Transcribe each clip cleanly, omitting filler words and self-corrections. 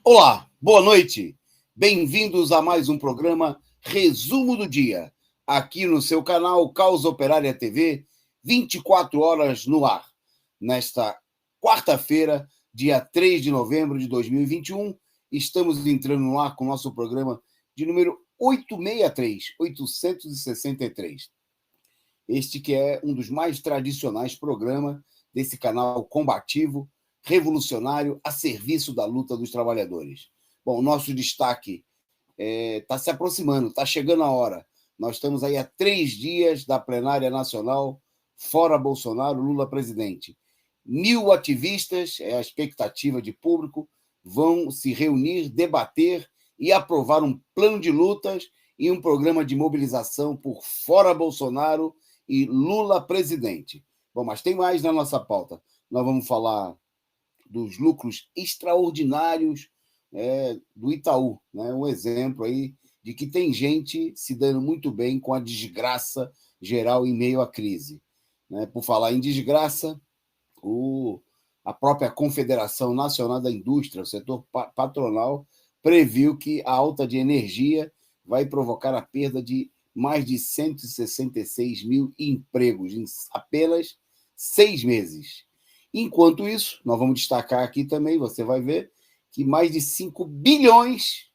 Olá, boa noite. Bem-vindos a mais um programa Resumo do Dia, aqui no seu canal Causa Operária TV, 24 horas no ar. Nesta quarta-feira, dia 3 de novembro de 2021, estamos entrando no ar com o nosso programa de número 863. Este que é um dos mais tradicionais programas desse canal combativo, revolucionário, a serviço da luta dos trabalhadores. Bom, o nosso destaque está se aproximando, está chegando a hora. Nós estamos aí há 3 dias da plenária nacional, fora Bolsonaro, Lula presidente. 1.000 ativistas, é a expectativa de público, vão se reunir, debater e aprovar um plano de lutas e um programa de mobilização por fora Bolsonaro e Lula presidente. Bom, mas tem mais na nossa pauta. Nós vamos falar dos lucros extraordinários do Itaú, né? Um exemplo aí de que tem gente se dando muito bem com a desgraça geral em meio à crise. Né? Por falar em desgraça, a própria Confederação Nacional da Indústria, o setor patronal, previu que a alta de energia vai provocar a perda de mais de 166 mil empregos em apenas 6 meses. Enquanto isso, nós vamos destacar aqui também, você vai ver, que mais de 5 bilhões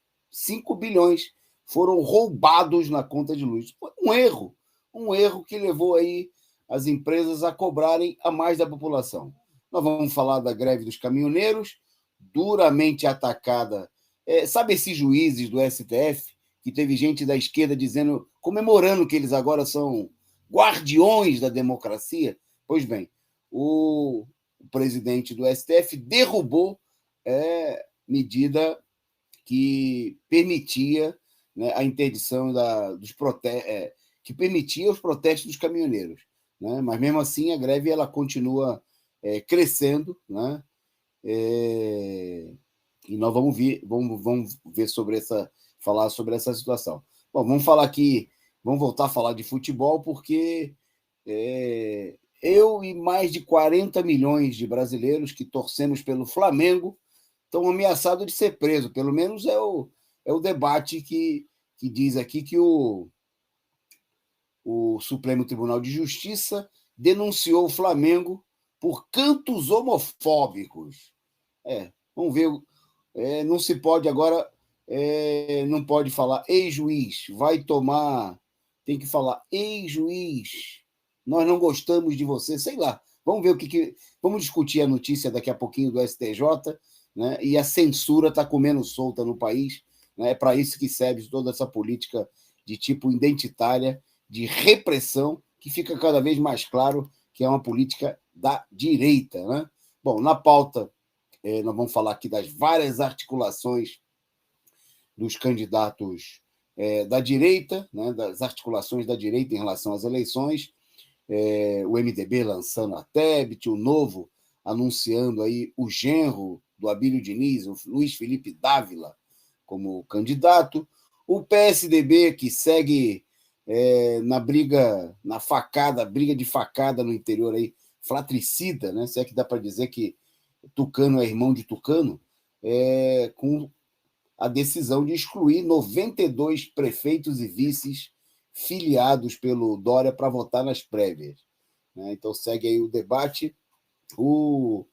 foram roubados na conta de luz. Um erro que levou aí as empresas a cobrarem a mais da população. Nós vamos falar da greve dos caminhoneiros, duramente atacada. Sabe esses juízes do STF, que teve gente da esquerda dizendo, comemorando que eles agora são guardiões da democracia? Pois bem, o presidente do STF derrubou medida que permitia, né, a interdição dos protestos, que permitia os protestos dos caminhoneiros. Né? Mas, mesmo assim, a greve ela continua crescendo, né? E nós vamos ver falar sobre essa situação. Bom, vamos voltar a falar de futebol, porque eu e mais de 40 milhões de brasileiros que torcemos pelo Flamengo estão ameaçados de ser presos. Pelo menos é o debate que diz aqui que o Supremo Tribunal de Justiça denunciou o Flamengo por cantos homofóbicos. Vamos ver. Não se pode agora, não pode falar ex-juiz, vai tomar, tem que falar ex-juiz, nós não gostamos de você, sei lá. Vamos ver vamos discutir a notícia daqui a pouquinho do STJ, né? E a censura está comendo solta no país, né? É para isso que serve toda essa política de tipo identitária, de repressão, que fica cada vez mais claro que é uma política da direita, né? Bom, na pauta, nós vamos falar aqui das várias articulações dos candidatos da direita, né? Das articulações da direita em relação às eleições. O MDB lançando a Tebet, o Novo anunciando aí o genro do Abílio Diniz, o Luiz Felipe Dávila, como candidato. O PSDB, que segue na briga de facada no interior aí, fratricida, né? Se é que dá para dizer que Tucano é irmão de Tucano, com a decisão de excluir 92 prefeitos e vices filiados pelo Dória para votar nas prévias. Né? Então segue aí o debate. O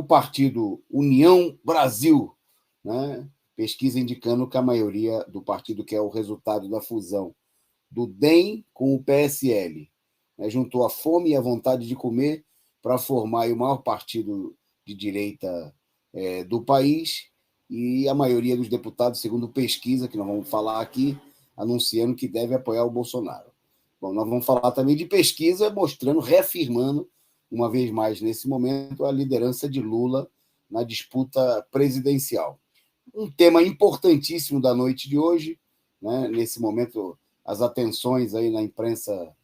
partido União Brasil, né? Pesquisa indicando que a maioria do partido, que é o resultado da fusão do DEM com o PSL, né? Juntou a fome e a vontade de comer para formar o maior partido de direita do país, e a maioria dos deputados, segundo pesquisa, que nós vamos falar aqui, anunciando que deve apoiar o Bolsonaro. Bom, nós vamos falar também de pesquisa, mostrando, reafirmando, uma vez mais nesse momento, a liderança de Lula na disputa presidencial. Um tema importantíssimo da noite de hoje, né? Nesse momento, as atenções aí na imprensa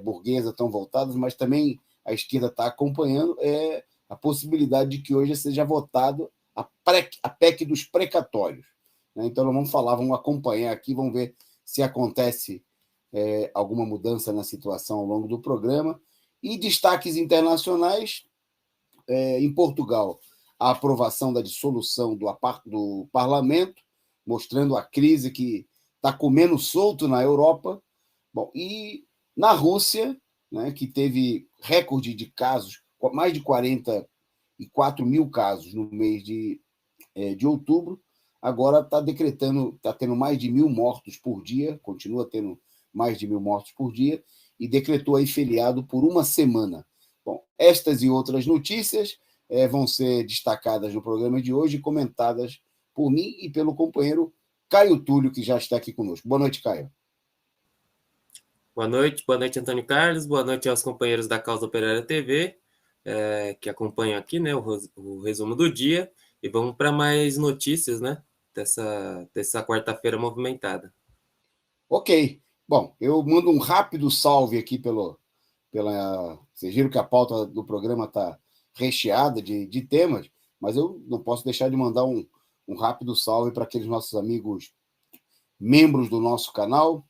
burguesa estão voltadas, mas também a esquerda está acompanhando, a possibilidade de que hoje seja votado a PEC dos precatórios. Né? Então, nós vamos acompanhar aqui, vamos ver se acontece alguma mudança na situação ao longo do programa. E destaques internacionais, em Portugal. a aprovação da dissolução do parlamento, mostrando a crise que está comendo solto na Europa. Bom, e na Rússia, né, que teve recorde de casos, mais de 44 mil casos no mês de outubro, agora está tendo mais de 1.000 mortos por dia, continua tendo mais de 1.000 mortos por dia, e decretou aí feriado por uma semana. Bom, estas e outras notícias vão ser destacadas no programa de hoje, comentadas por mim e pelo companheiro Caio Túlio, que já está aqui conosco. Boa noite, Caio. Boa noite, Antônio Carlos. Boa noite aos companheiros da Causa Operária TV, que acompanham aqui, né, o resumo do dia. E vamos para mais notícias, né, dessa quarta-feira movimentada. Ok. Bom, eu mando um rápido salve aqui vocês viram que a pauta do programa está recheada de temas, mas eu não posso deixar de mandar um rápido salve para aqueles nossos amigos membros do nosso canal,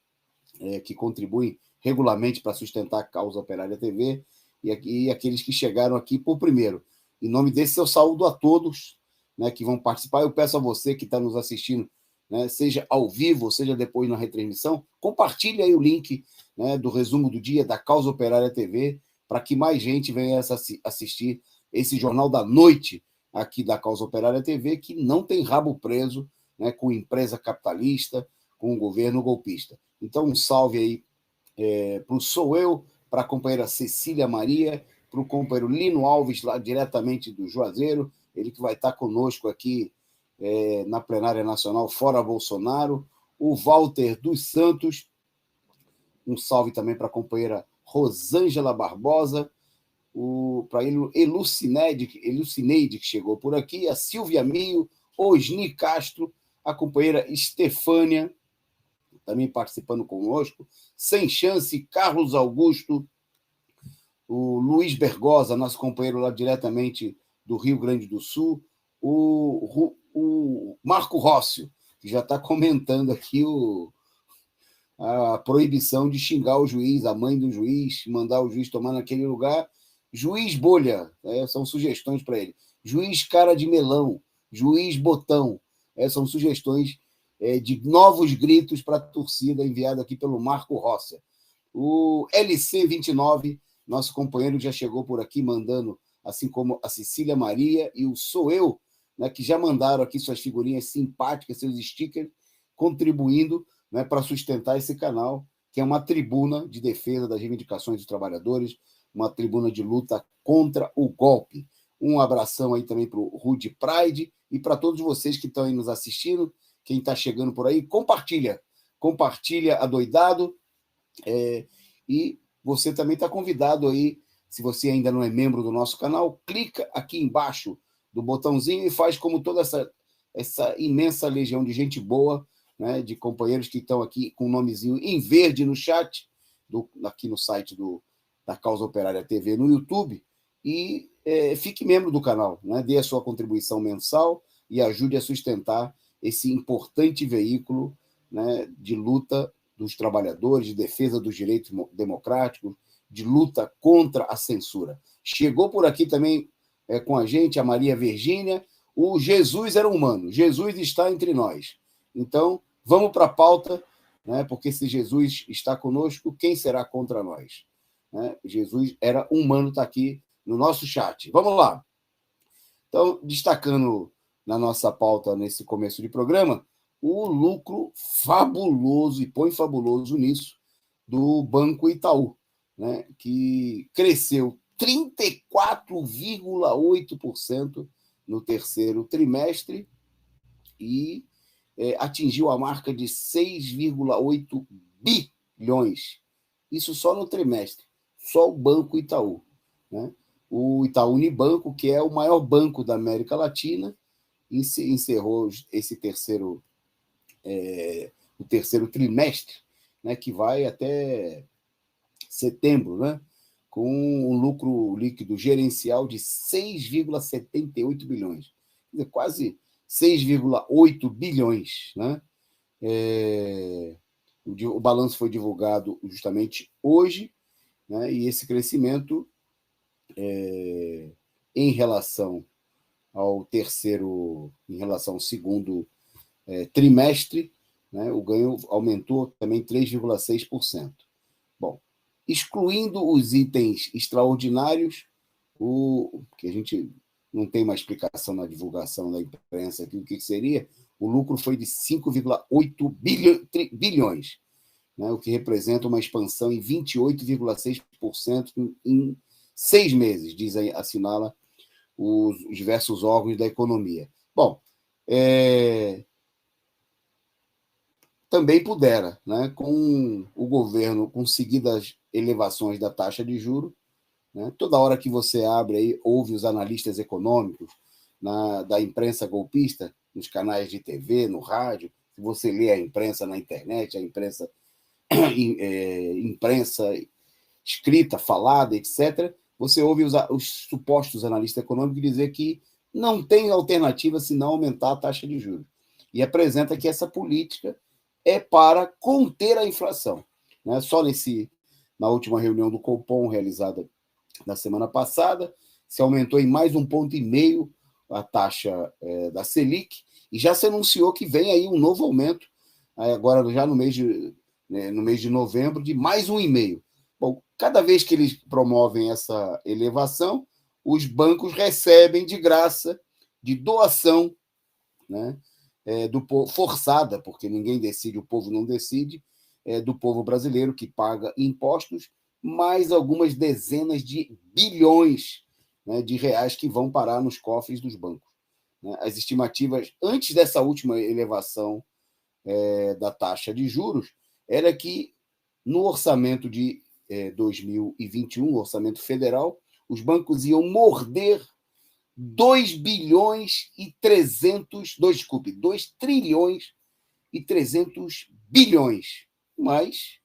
que contribuem regularmente para sustentar a Causa Operária TV, e aqueles que chegaram aqui por primeiro. Em nome desse, eu saúdo a todos, né, que vão participar. Eu peço a você que está nos assistindo, né, seja ao vivo, seja depois na retransmissão, compartilhe aí o link, né, do resumo do dia da Causa Operária TV, para que mais gente venha assistir esse Jornal da Noite aqui da Causa Operária TV, que não tem rabo preso, né, com empresa capitalista, com o governo golpista. Então, um salve aí para o Sou Eu, para a companheira Cecília Maria, para o companheiro Lino Alves, lá diretamente do Juazeiro, ele que vai estar conosco aqui na plenária nacional Fora Bolsonaro, o Walter dos Santos, um salve também para a companheira Rosângela Barbosa, para Elucineide, que chegou por aqui, a Silvia Mio, Osni Castro, a companheira Estefânia, também participando conosco, Sem Chance, Carlos Augusto, o Luiz Bergosa, nosso companheiro lá diretamente do Rio Grande do Sul, o Marco Rócio, que já está comentando aqui a proibição de xingar o juiz, a mãe do juiz, mandar o juiz tomar naquele lugar. Juiz bolha, são sugestões para ele. Juiz cara de melão, juiz botão, são sugestões de novos gritos para a torcida, enviado aqui pelo Marco Rossi. O LC29, nosso companheiro, já chegou por aqui mandando, assim como a Cecília Maria e o Sou Eu, né, que já mandaram aqui suas figurinhas simpáticas, seus stickers, contribuindo, né, para sustentar esse canal, que é uma tribuna de defesa das reivindicações dos trabalhadores, uma tribuna de luta contra o golpe. Um abração aí também para o Rude Pride e para todos vocês que estão aí nos assistindo. Quem está chegando por aí, compartilha adoidado. E você também está convidado aí, se você ainda não é membro do nosso canal, clica aqui embaixo do botãozinho e faz como toda essa imensa legião de gente boa, né, de companheiros que estão aqui com o nomezinho em verde no chat, aqui no site da Causa Operária TV no YouTube, e fique membro do canal, né, dê a sua contribuição mensal e ajude a sustentar esse importante veículo, né, de luta dos trabalhadores, de defesa dos direitos democráticos, de luta contra a censura. Chegou por aqui também com a gente a Maria Virgínia. O Jesus era humano, Jesus está entre nós. Então, vamos para a pauta, né, porque se Jesus está conosco, quem será contra nós? Né? Jesus era humano, está aqui no nosso chat. Vamos lá. Então, destacando na nossa pauta nesse começo de programa, o lucro fabuloso, e põe fabuloso nisso, do Banco Itaú, né, que cresceu 34,8% no terceiro trimestre e atingiu a marca de 6,8 bilhões. Isso só no trimestre, só o Banco Itaú. Né? O Itaú Unibanco, que é o maior banco da América Latina, encerrou esse o terceiro trimestre, né, que vai até setembro, né, com um lucro líquido gerencial de 6,78 bilhões, quer dizer, quase 6,8 bilhões. Né? O balanço foi divulgado justamente hoje, né, e esse crescimento em relação ao terceiro, em relação ao segundo trimestre, né, o ganho aumentou também 3,6%. Bom, excluindo os itens extraordinários, que a gente não tem uma explicação na divulgação da imprensa aqui, o que seria, o lucro foi de 5,8 bilhões, né, o que representa uma expansão em 28,6% em 6 meses, assinala os diversos órgãos da economia. Bom, também pudera, né, com o governo, com seguidas elevações da taxa de juros, né, toda hora que você abre aí, ouve os analistas econômicos da imprensa golpista, nos canais de TV, no rádio, se você lê a imprensa na internet, a imprensa escrita, falada, etc., você ouve os supostos analistas econômicos dizer que não tem alternativa senão aumentar a taxa de juros. E apresenta que essa política é para conter a inflação, né? Só na última reunião do Copom, realizada na semana passada, se aumentou em mais 1,5 ponto a taxa da Selic, e já se anunciou que vem aí um novo aumento, agora já no mês de novembro, de mais 1,5. Bom, cada vez que eles promovem essa elevação, os bancos recebem de graça, de doação, né, do povo, forçada, porque ninguém decide, o povo não decide, do povo brasileiro, que paga impostos, mais algumas dezenas de bilhões, né, de reais que vão parar nos cofres dos bancos, né? As estimativas, antes dessa última elevação da taxa de juros, era que no orçamento de 2021, orçamento federal, os bancos iam morder 2 trilhões e 300 bilhões. Mas,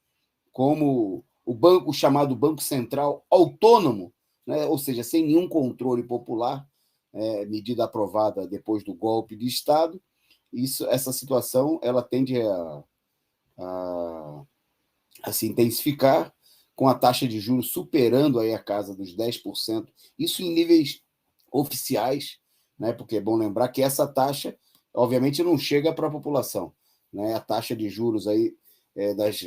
como o banco chamado Banco Central autônomo, né, ou seja, sem nenhum controle popular, medida aprovada depois do golpe de Estado, essa situação ela tende a se intensificar, com a taxa de juros superando aí a casa dos 10%, isso em níveis oficiais, né? Porque é bom lembrar que essa taxa, obviamente, não chega para a população, né? A taxa de juros aí das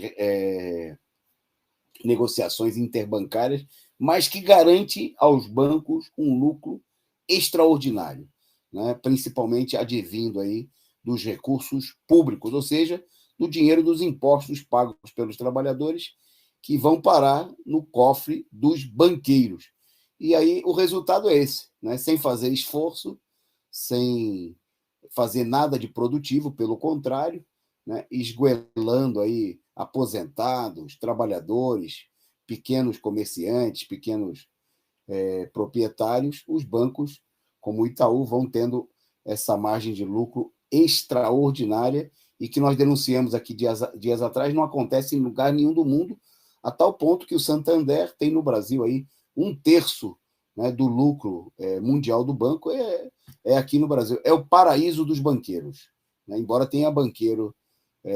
negociações interbancárias, mas que garante aos bancos um lucro extraordinário, né? Principalmente advindo aí dos recursos públicos, ou seja, do dinheiro dos impostos pagos pelos trabalhadores, que vão parar no cofre dos banqueiros. E aí o resultado é esse, né? Sem fazer esforço, sem fazer nada de produtivo, pelo contrário, né? Esgoelando aí aposentados, trabalhadores, pequenos comerciantes, pequenos proprietários, os bancos, como o Itaú, vão tendo essa margem de lucro extraordinária e que nós denunciamos aqui dias atrás, não acontece em lugar nenhum do mundo, a tal ponto que o Santander tem no Brasil aí 1/3, né, do lucro mundial do banco é aqui no Brasil. É o paraíso dos banqueiros, né? Embora tenha banqueiro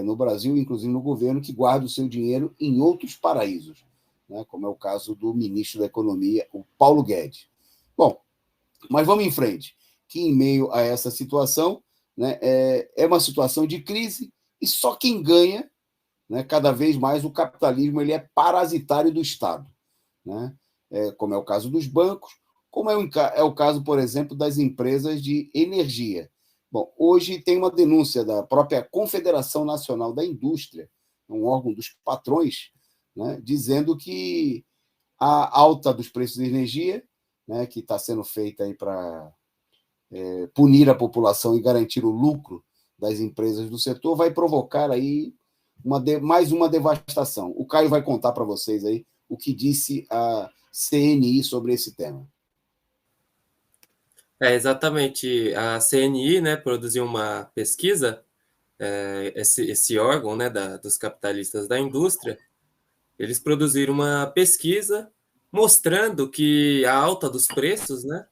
no Brasil, inclusive no governo, que guarda o seu dinheiro em outros paraísos, né, como é o caso do ministro da Economia, o Paulo Guedes. Bom, mas vamos em frente, que em meio a essa situação, né, é uma situação de crise e só quem ganha, né, cada vez mais o capitalismo ele é parasitário do Estado, né, como é o caso dos bancos, como é o caso, por exemplo, das empresas de energia. Bom, hoje tem uma denúncia da própria Confederação Nacional da Indústria, um órgão dos patrões, né, dizendo que a alta dos preços de energia, né, que está sendo feita aí para punir a população e garantir o lucro das empresas do setor, vai provocar aí mais uma devastação. O Caio vai contar para vocês aí o que disse a CNI sobre esse tema. Exatamente. A CNI, né, produziu uma pesquisa, esse órgão, né, dos capitalistas da indústria, eles produziram uma pesquisa mostrando que a alta dos preços, né,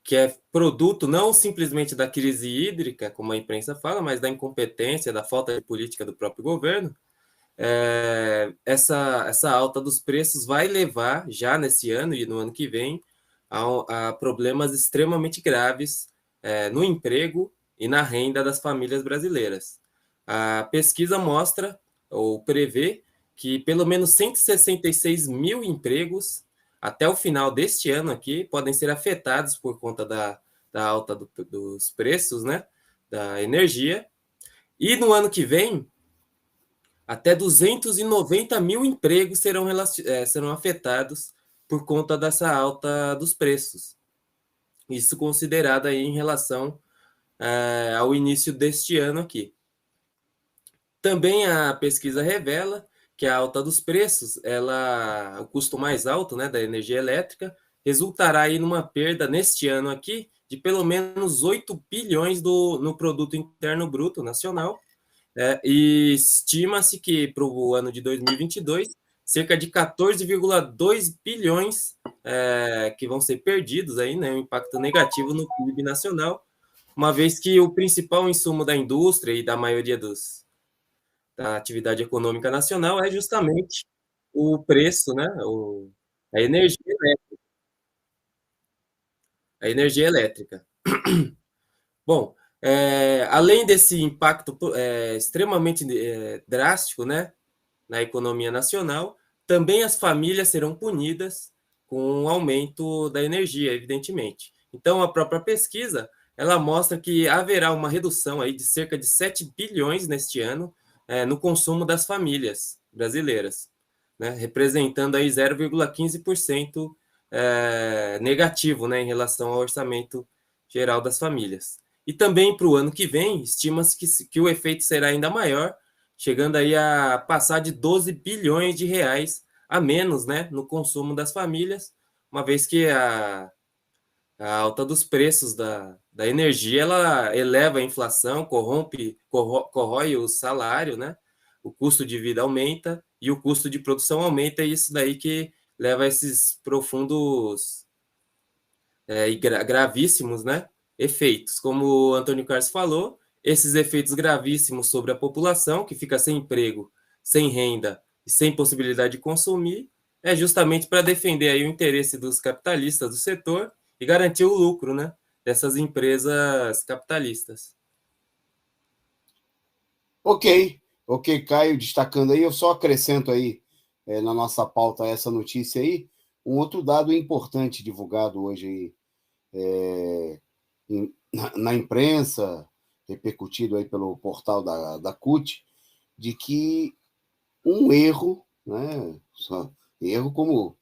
que é produto não simplesmente da crise hídrica, como a imprensa fala, mas da incompetência, da falta de política do próprio governo. Essa alta dos preços vai levar, já nesse ano e no ano que vem, a problemas extremamente graves no emprego e na renda das famílias brasileiras. A pesquisa mostra ou prevê que pelo menos 166 mil empregos até o final deste ano aqui podem ser afetados por conta da alta dos preços, né, da energia. E no ano que vem, até 290 mil empregos serão afetados por conta dessa alta dos preços. Isso considerado aí em relação ao início deste ano aqui. Também a pesquisa revela que a alta dos preços, o custo mais alto, né, da energia elétrica, resultará aí numa perda neste ano aqui de pelo menos 8 bilhões no Produto Interno Bruto Nacional, e estima-se que para o ano de 2022, cerca de 14,2 bilhões que vão ser perdidos aí, né, um impacto negativo no PIB nacional, uma vez que o principal insumo da indústria e da maioria da atividade econômica nacional é justamente o preço, né, a energia, a energia elétrica. Bom, além desse impacto extremamente drástico, né, na economia nacional, também as famílias serão punidas com o aumento da energia, evidentemente. Então, a própria pesquisa, ela mostra que haverá uma redução aí de cerca de 7 bilhões neste ano no consumo das famílias brasileiras, né, representando aí 0,15% negativo, né, em relação ao orçamento geral das famílias. E também para o ano que vem, estima-se que o efeito será ainda maior, chegando aí a passar de 12 bilhões de reais a menos, né, no consumo das famílias, uma vez que a alta dos preços da energia, ela eleva a inflação, corrói o salário, né, o custo de vida aumenta e o custo de produção aumenta, e isso daí que leva a esses profundos e gravíssimos, né, efeitos. Como o Antônio Carlos falou, esses efeitos gravíssimos sobre a população, que fica sem emprego, sem renda e sem possibilidade de consumir, é justamente para defender aí o interesse dos capitalistas do setor e garantir o lucro, né, dessas empresas capitalistas. Ok, ok, Caio, destacando aí, eu só acrescento aí na nossa pauta essa notícia aí, um outro dado importante divulgado hoje aí, na imprensa, repercutido aí pelo portal da CUT, de que um erro, né, erro como,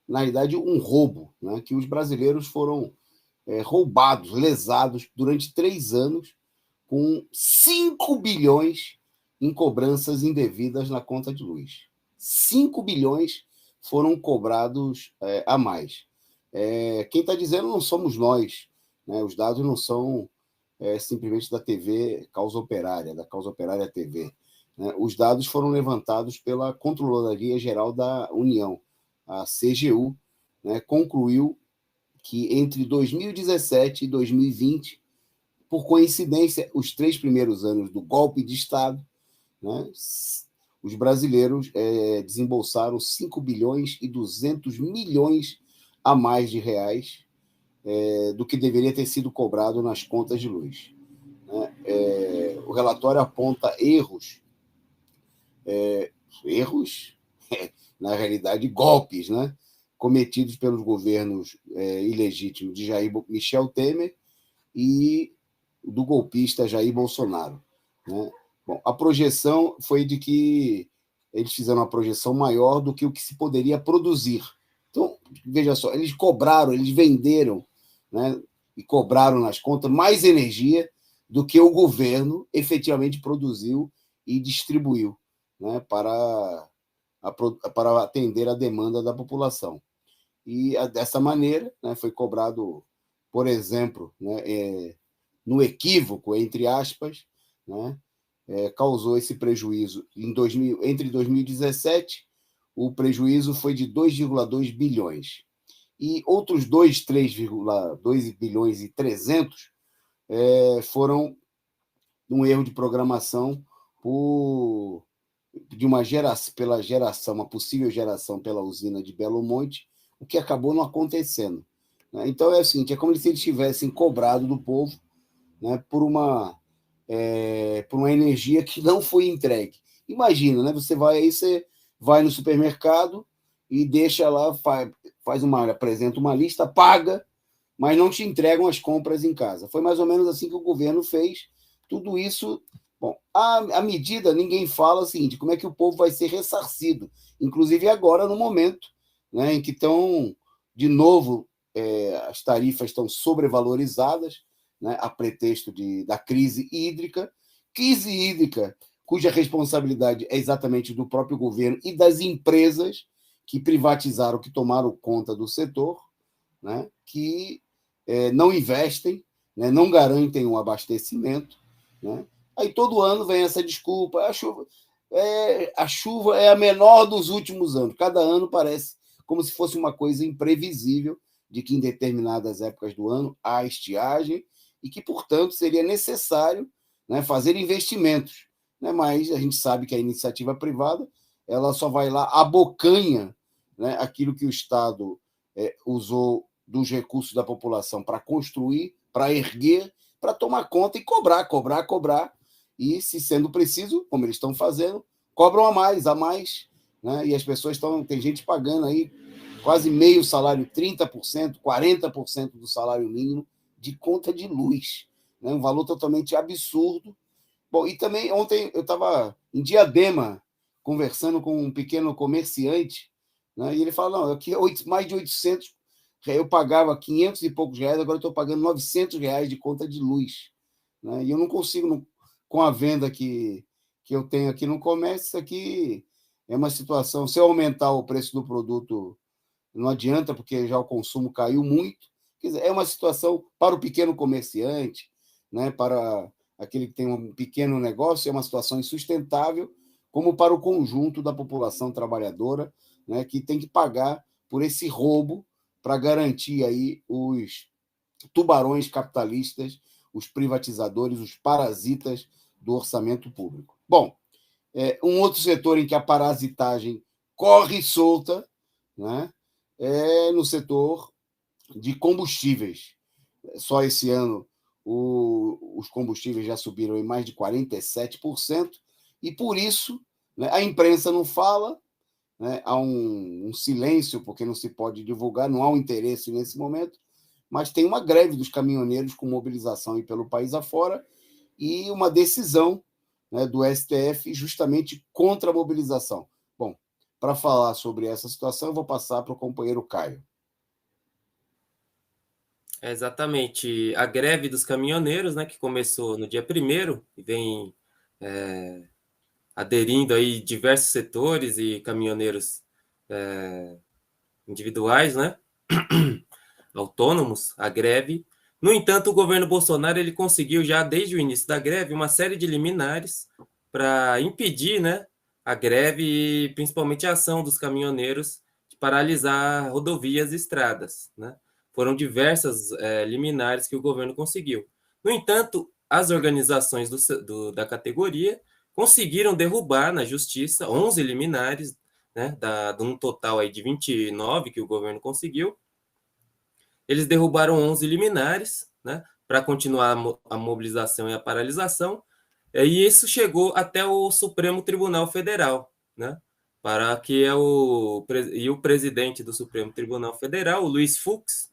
na realidade, um roubo, né, que os brasileiros foram roubados, lesados durante 3 anos, com 5 bilhões em cobranças indevidas na conta de luz. 5 bilhões foram cobrados a mais. Quem está dizendo não somos nós, né? Os dados não são simplesmente da TV Causa Operária, da Causa Operária TV. Né? Os dados foram levantados pela Controladoria Geral da União, a CGU, né? Concluiu que entre 2017 e 2020, por coincidência, os 3 primeiros anos do golpe de Estado, né, os brasileiros desembolsaram 5 bilhões e 200 milhões a mais de reais do que deveria ter sido cobrado nas contas de luz. Né? O relatório aponta erros, na realidade, golpes, né, cometidos pelos governos ilegítimos de Michel Temer e do golpista Jair Bolsonaro. Né? Bom, a projeção foi de que eles fizeram uma projeção maior do que o que se poderia produzir. Então, veja só, eles cobraram, eles venderam, né, e cobraram nas contas mais energia do que o governo efetivamente produziu e distribuiu, né, para atender a demanda da população. E dessa maneira, né, foi cobrado, por exemplo, né, no equívoco, entre aspas, né, causou esse prejuízo. Entre 2017, o prejuízo foi de 2,2 bilhões. E outros 3,2 bilhões e 300 foram um erro de programação pela geração, uma possível geração pela usina de Belo Monte, o que acabou não acontecendo. Né? Então, é o seguinte, é como se eles tivessem cobrado do povo, né, por uma energia que não foi entregue. Imagina, né? Você vai no supermercado e deixa lá, apresenta uma lista, paga, mas não te entregam as compras em casa. Foi mais ou menos assim que o governo fez. Tudo isso. Bom, a medida, ninguém fala o seguinte: como é que o povo vai ser ressarcido? Inclusive agora, no momento, né, em que estão, de novo, as tarifas estão sobrevalorizadas, né, a pretexto da crise hídrica cuja responsabilidade é exatamente do próprio governo e das empresas que privatizaram, que tomaram conta do setor, né, que não investem, né, não garantem um abastecimento. Né? Aí todo ano vem essa desculpa: a chuva é a menor dos últimos anos. Cada ano parece como se fosse uma coisa imprevisível, de que em determinadas épocas do ano há estiagem e que, portanto, seria necessário, né, fazer investimentos. Né? Mas a gente sabe que a iniciativa privada ela só vai lá, abocanha, né, aquilo que o Estado usou dos recursos da população para construir, para erguer, para tomar conta e cobrar. E, se sendo preciso, como eles estão fazendo, cobram a mais. Né? E as pessoas tem gente pagando aí quase meio salário, 30%, 40% do salário mínimo de conta de luz. Né? Um valor totalmente absurdo. Bom, e também ontem eu estava em Diadema conversando com um pequeno comerciante, né? E ele fala: não, aqui mais de 800, eu pagava 500 e poucos reais, agora estou pagando 900 reais de conta de luz. Né? E eu não consigo, com a venda que eu tenho aqui no comércio, isso aqui é uma situação. Se eu aumentar o preço do produto, não adianta, porque já o consumo caiu muito. Quer dizer, é uma situação para o pequeno comerciante, né, para aquele que tem um pequeno negócio, é uma situação insustentável, como para o conjunto da população trabalhadora, né, que tem que pagar por esse roubo para garantir aí os tubarões capitalistas, os privatizadores, os parasitas do orçamento público. Bom, um outro setor em que a parasitagem corre solta, né, é no setor de combustíveis. Só esse ano os combustíveis já subiram em mais de 47%, e por isso, né, a imprensa não fala, né, há um silêncio, porque não se pode divulgar, não há um interesse nesse momento, mas tem uma greve dos caminhoneiros com mobilização aí pelo país afora e uma decisão, né, do STF justamente contra a mobilização. Bom, para falar sobre essa situação, eu vou passar para o companheiro Caio. Exatamente. A greve dos caminhoneiros, né, que começou no dia 1º e vem aderindo aí diversos setores e caminhoneiros individuais, né, autônomos, a greve. No entanto, o governo Bolsonaro ele conseguiu já desde o início da greve uma série de liminares para impedir, né, a greve e principalmente a ação dos caminhoneiros de paralisar rodovias e estradas. Né? Foram diversas liminares que o governo conseguiu. No entanto, as organizações da categoria conseguiram derrubar na justiça 11 liminares, né, de um total aí de 29 que o governo conseguiu. Eles derrubaram 11 liminares, né, para continuar a mobilização e a paralisação, e isso chegou até o Supremo Tribunal Federal, né, para que o presidente do Supremo Tribunal Federal, o Luiz Fux,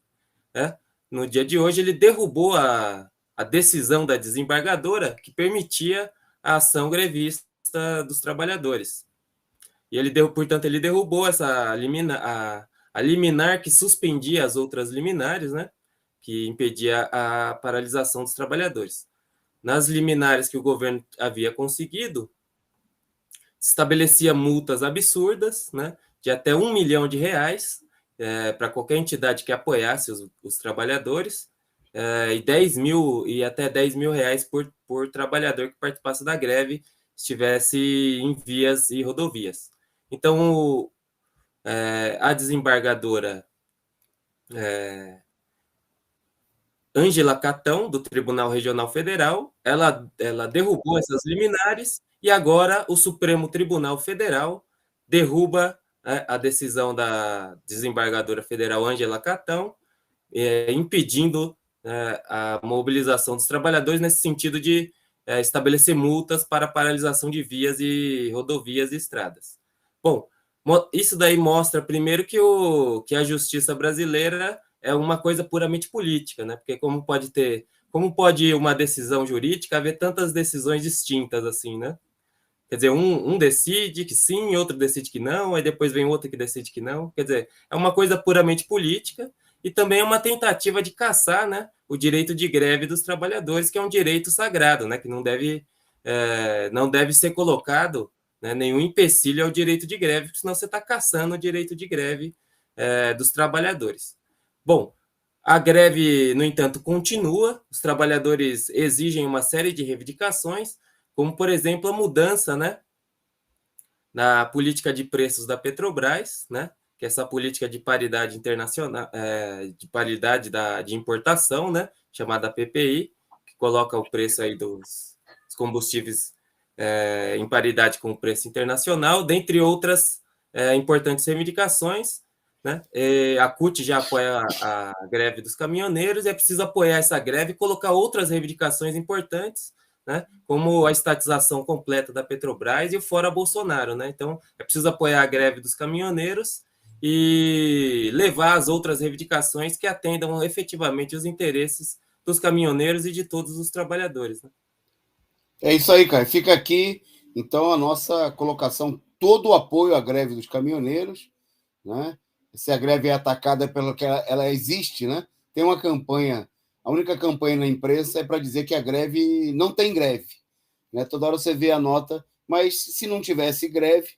né, no dia de hoje, ele derrubou a decisão da desembargadora que permitia a ação grevista dos trabalhadores. E portanto, ele derrubou essa a liminar que suspendia as outras liminares, né, que impedia a paralisação dos trabalhadores. Nas liminares que o governo havia conseguido, se estabelecia multas absurdas, né, de até R$1 milhão para qualquer entidade que apoiasse os trabalhadores, e 10 mil e até R$10 mil por trabalhador que participasse da greve, estivesse em vias e rodovias. Então, a desembargadora Ângela Catão, do Tribunal Regional Federal, ela derrubou essas liminares e agora o Supremo Tribunal Federal derruba a decisão da desembargadora federal Ângela Catão, impedindo a mobilização dos trabalhadores nesse sentido de estabelecer multas para paralisação de vias e rodovias e estradas. Bom, isso daí mostra, primeiro, que a justiça brasileira é uma coisa puramente política, né? Porque como pode uma decisão jurídica haver tantas decisões distintas assim, né? Quer dizer, um decide que sim, outro decide que não, aí depois vem outro que decide que não. Quer dizer, é uma coisa puramente política e também é uma tentativa de caçar, né, o direito de greve dos trabalhadores, que é um direito sagrado, né, que não deve ser colocado, né, nenhum empecilho ao direito de greve, porque senão você está caçando o direito de greve dos trabalhadores. Bom, a greve, no entanto, continua, os trabalhadores exigem uma série de reivindicações, como, por exemplo, a mudança, né, na política de preços da Petrobras, né, que é essa política de paridade internacional, de paridade de importação, né, chamada PPI, que coloca o preço aí dos combustíveis em paridade com o preço internacional, dentre outras importantes reivindicações, né? A CUT já apoia a greve dos caminhoneiros e é preciso apoiar essa greve e colocar outras reivindicações importantes, né, como a estatização completa da Petrobras e o fora Bolsonaro, né? Então, é preciso apoiar a greve dos caminhoneiros e levar as outras reivindicações que atendam efetivamente os interesses dos caminhoneiros e de todos os trabalhadores, né? É isso aí, cara. Fica aqui, então, a nossa colocação, todo o apoio à greve dos caminhoneiros, né? Se a greve é atacada pelo que ela existe, né? Tem uma campanha, a única campanha na imprensa é para dizer que a greve não tem greve, né? Toda hora você vê a nota, mas se não tivesse greve,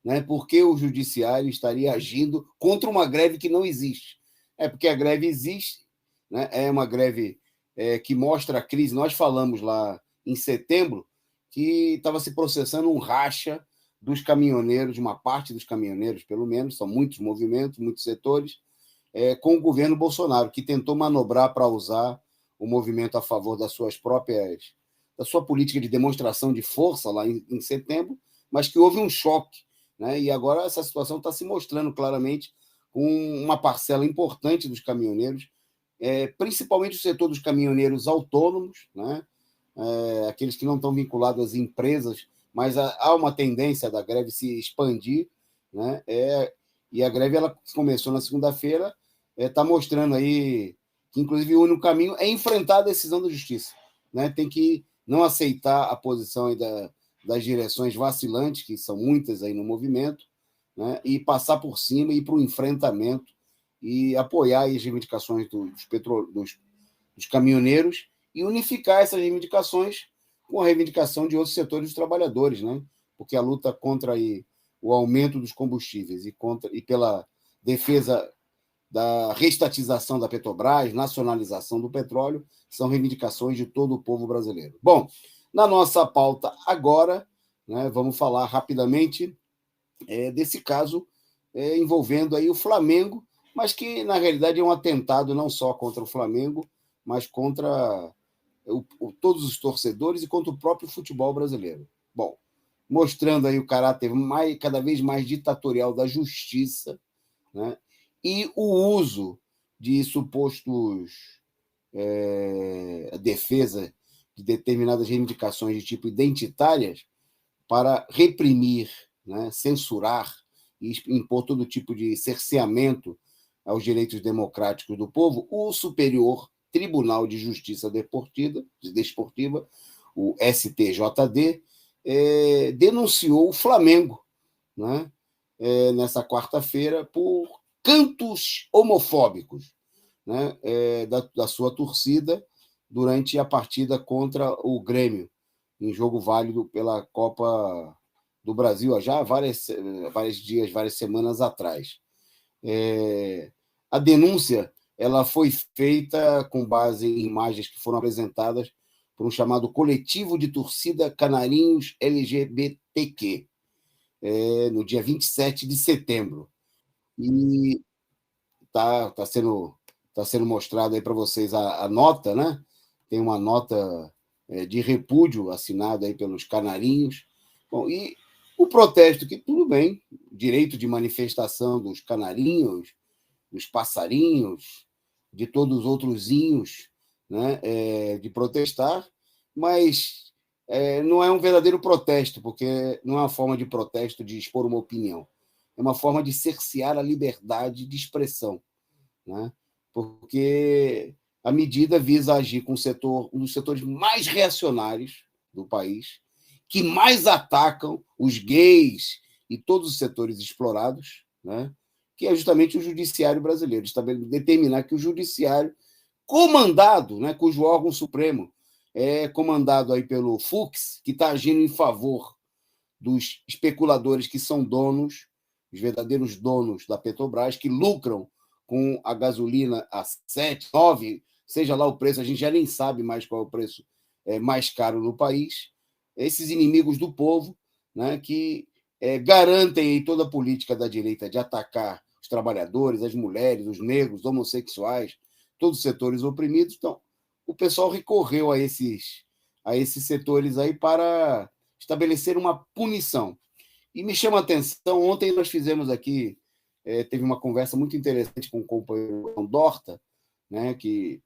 né? Por que o judiciário estaria agindo contra uma greve que não existe? É porque a greve existe, né? É uma greve que mostra a crise. Nós falamos lá em setembro que estava se processando um racha dos caminhoneiros, de uma parte dos caminhoneiros, pelo menos, são muitos movimentos, muitos setores, com o governo Bolsonaro, que tentou manobrar para usar o movimento a favor da sua política de demonstração de força lá em setembro, mas que houve um choque, né? E agora essa situação está se mostrando claramente com uma parcela importante dos caminhoneiros, principalmente o setor dos caminhoneiros autônomos, né? Aqueles que não estão vinculados às empresas, mas há uma tendência da greve se expandir, né? E a greve ela começou na segunda-feira, está mostrando aí que, inclusive, o único caminho é enfrentar a decisão da justiça, né? Tem que não aceitar a posição aí das direções vacilantes, que são muitas aí no movimento, né? E passar por cima e ir para o enfrentamento e apoiar as reivindicações dos caminhoneiros e unificar essas reivindicações com a reivindicação de outros setores dos trabalhadores, né? Porque a luta contra aí o aumento dos combustíveis e pela defesa da reestatização da Petrobras, nacionalização do petróleo, são reivindicações de todo o povo brasileiro. Bom, na nossa pauta agora, né, vamos falar rapidamente desse caso envolvendo aí o Flamengo, mas que, na realidade, é um atentado não só contra o Flamengo, mas contra todos os torcedores e contra o próprio futebol brasileiro. Bom, mostrando aí o caráter cada vez mais ditatorial da justiça, né? E o uso de supostos defesa de determinadas reivindicações de tipo identitárias para reprimir, né, censurar e impor todo tipo de cerceamento aos direitos democráticos do povo, o Superior Tribunal de Justiça Desportiva, o STJD, denunciou o Flamengo, né, nessa quarta-feira por cantos homofóbicos, né, da sua torcida durante a partida contra o Grêmio, em jogo válido pela Copa do Brasil, já há vários dias, várias semanas atrás. A denúncia ela foi feita com base em imagens que foram apresentadas por um chamado Coletivo de Torcida Canarinhos LGBTQ, no dia 27 de setembro. E está sendo mostrado aí para vocês a nota, né? Tem uma nota de repúdio assinada aí pelos canarinhos. Bom, e O protesto, que tudo bem, direito de manifestação dos canarinhos, dos passarinhos, de todos os outrosinhos, né, de protestar, mas não é um verdadeiro protesto, porque não é uma forma de protesto de expor uma opinião. É uma forma de cercear a liberdade de expressão, né? Porque a medida visa agir com um dos setores mais reacionários do país, que mais atacam os gays e todos os setores explorados, né? Que é justamente o judiciário brasileiro, determinar que o judiciário, comandado, né, cujo órgão supremo é comandado aí pelo Fux, que está agindo em favor dos especuladores que são donos, os verdadeiros donos da Petrobras, que lucram com a gasolina a 7, 9, seja lá o preço, a gente já nem sabe mais qual é o preço mais caro no país. Esses inimigos do povo, né, que garantem aí toda a política da direita de atacar os trabalhadores, as mulheres, os negros, os homossexuais, todos os setores oprimidos. Então, o pessoal recorreu a esses setores aí para estabelecer uma punição. E me chama a atenção, ontem nós fizemos aqui, teve uma conversa muito interessante com o companheiro Dorta, né, que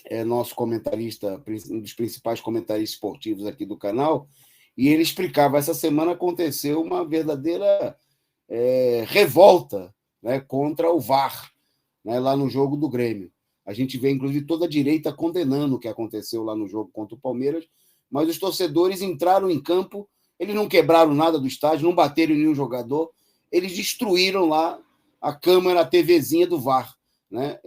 é nosso comentarista, um dos principais comentaristas esportivos aqui do canal, e ele explicava, essa semana aconteceu uma verdadeira revolta, né, contra o VAR, né, lá no jogo do Grêmio. A gente vê, inclusive, toda a direita condenando o que aconteceu lá no jogo contra o Palmeiras, mas os torcedores entraram em campo, eles não quebraram nada do estádio, não bateram em nenhum jogador, eles destruíram lá a câmera, a TVzinha do VAR, né?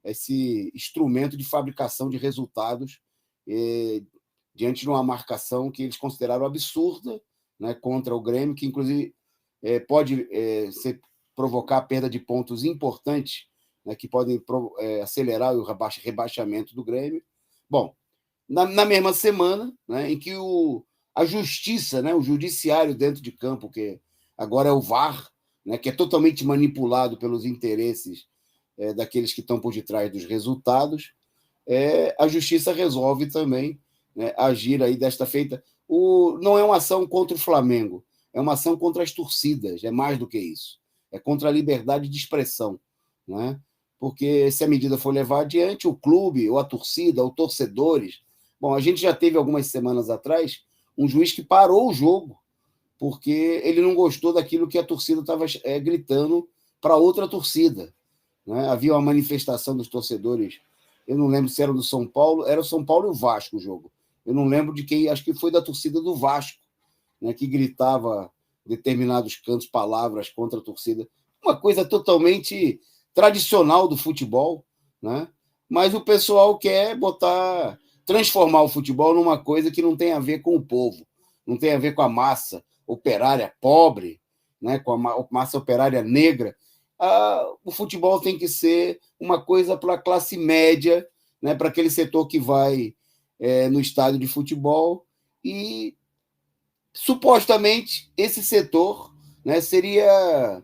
Esse instrumento de fabricação de resultados diante de uma marcação que eles consideraram absurda, né, contra o Grêmio, que inclusive pode provocar a perda de pontos importantes, né, que podem acelerar o rebaixamento do Grêmio. Bom, na mesma semana, né, em que a justiça, né, o judiciário dentro de campo, que agora é o VAR, né, que é totalmente manipulado pelos interesses daqueles que estão por detrás dos resultados, a justiça resolve também, né, agir aí desta feita. Não é uma ação contra o Flamengo, é uma ação contra as torcidas, é mais do que isso. É contra a liberdade de expressão, né? Porque se a medida for levar adiante, o clube, ou a torcida, ou torcedores... Bom, a gente já teve algumas semanas atrás um juiz que parou o jogo porque ele não gostou daquilo que a torcida estava gritando para outra torcida, né? Havia uma manifestação dos torcedores, eu não lembro se era do São Paulo, era o São Paulo e o Vasco o jogo. Eu não lembro de quem, acho que foi da torcida do Vasco, né, que gritava determinados cantos, palavras contra a torcida. Uma coisa totalmente tradicional do futebol, né? Mas o pessoal quer transformar o futebol numa coisa que não tem a ver com o povo, não tem a ver com a massa operária pobre, né, com a massa operária negra. O futebol tem que ser uma coisa para a classe média, né, para aquele setor que vai no estádio de futebol, e supostamente esse setor, né, seria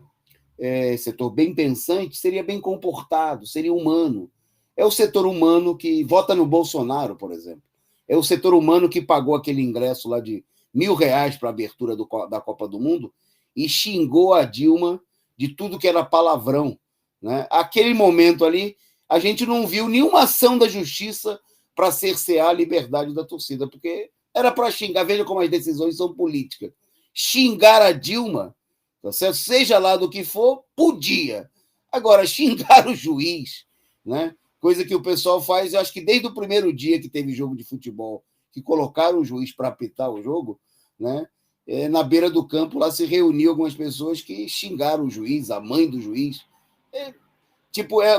setor bem pensante, seria bem comportado, seria humano. É o setor humano que vota no Bolsonaro, por exemplo. É o setor humano que pagou aquele ingresso lá de R$ 1.000 para a abertura da Copa do Mundo e xingou a Dilma de tudo que era palavrão, né? Aquele momento ali, a gente não viu nenhuma ação da justiça para cercear a liberdade da torcida, porque era para xingar. Veja como as decisões são políticas. Xingar a Dilma, tá certo? Seja lá do que for, podia. Agora, xingar o juiz, né? Coisa que o pessoal faz, eu acho que desde o primeiro dia que teve jogo de futebol, que colocaram o juiz para apitar o jogo, né? Na beira do campo, lá se reuniu algumas pessoas que xingaram o juiz, a mãe do juiz.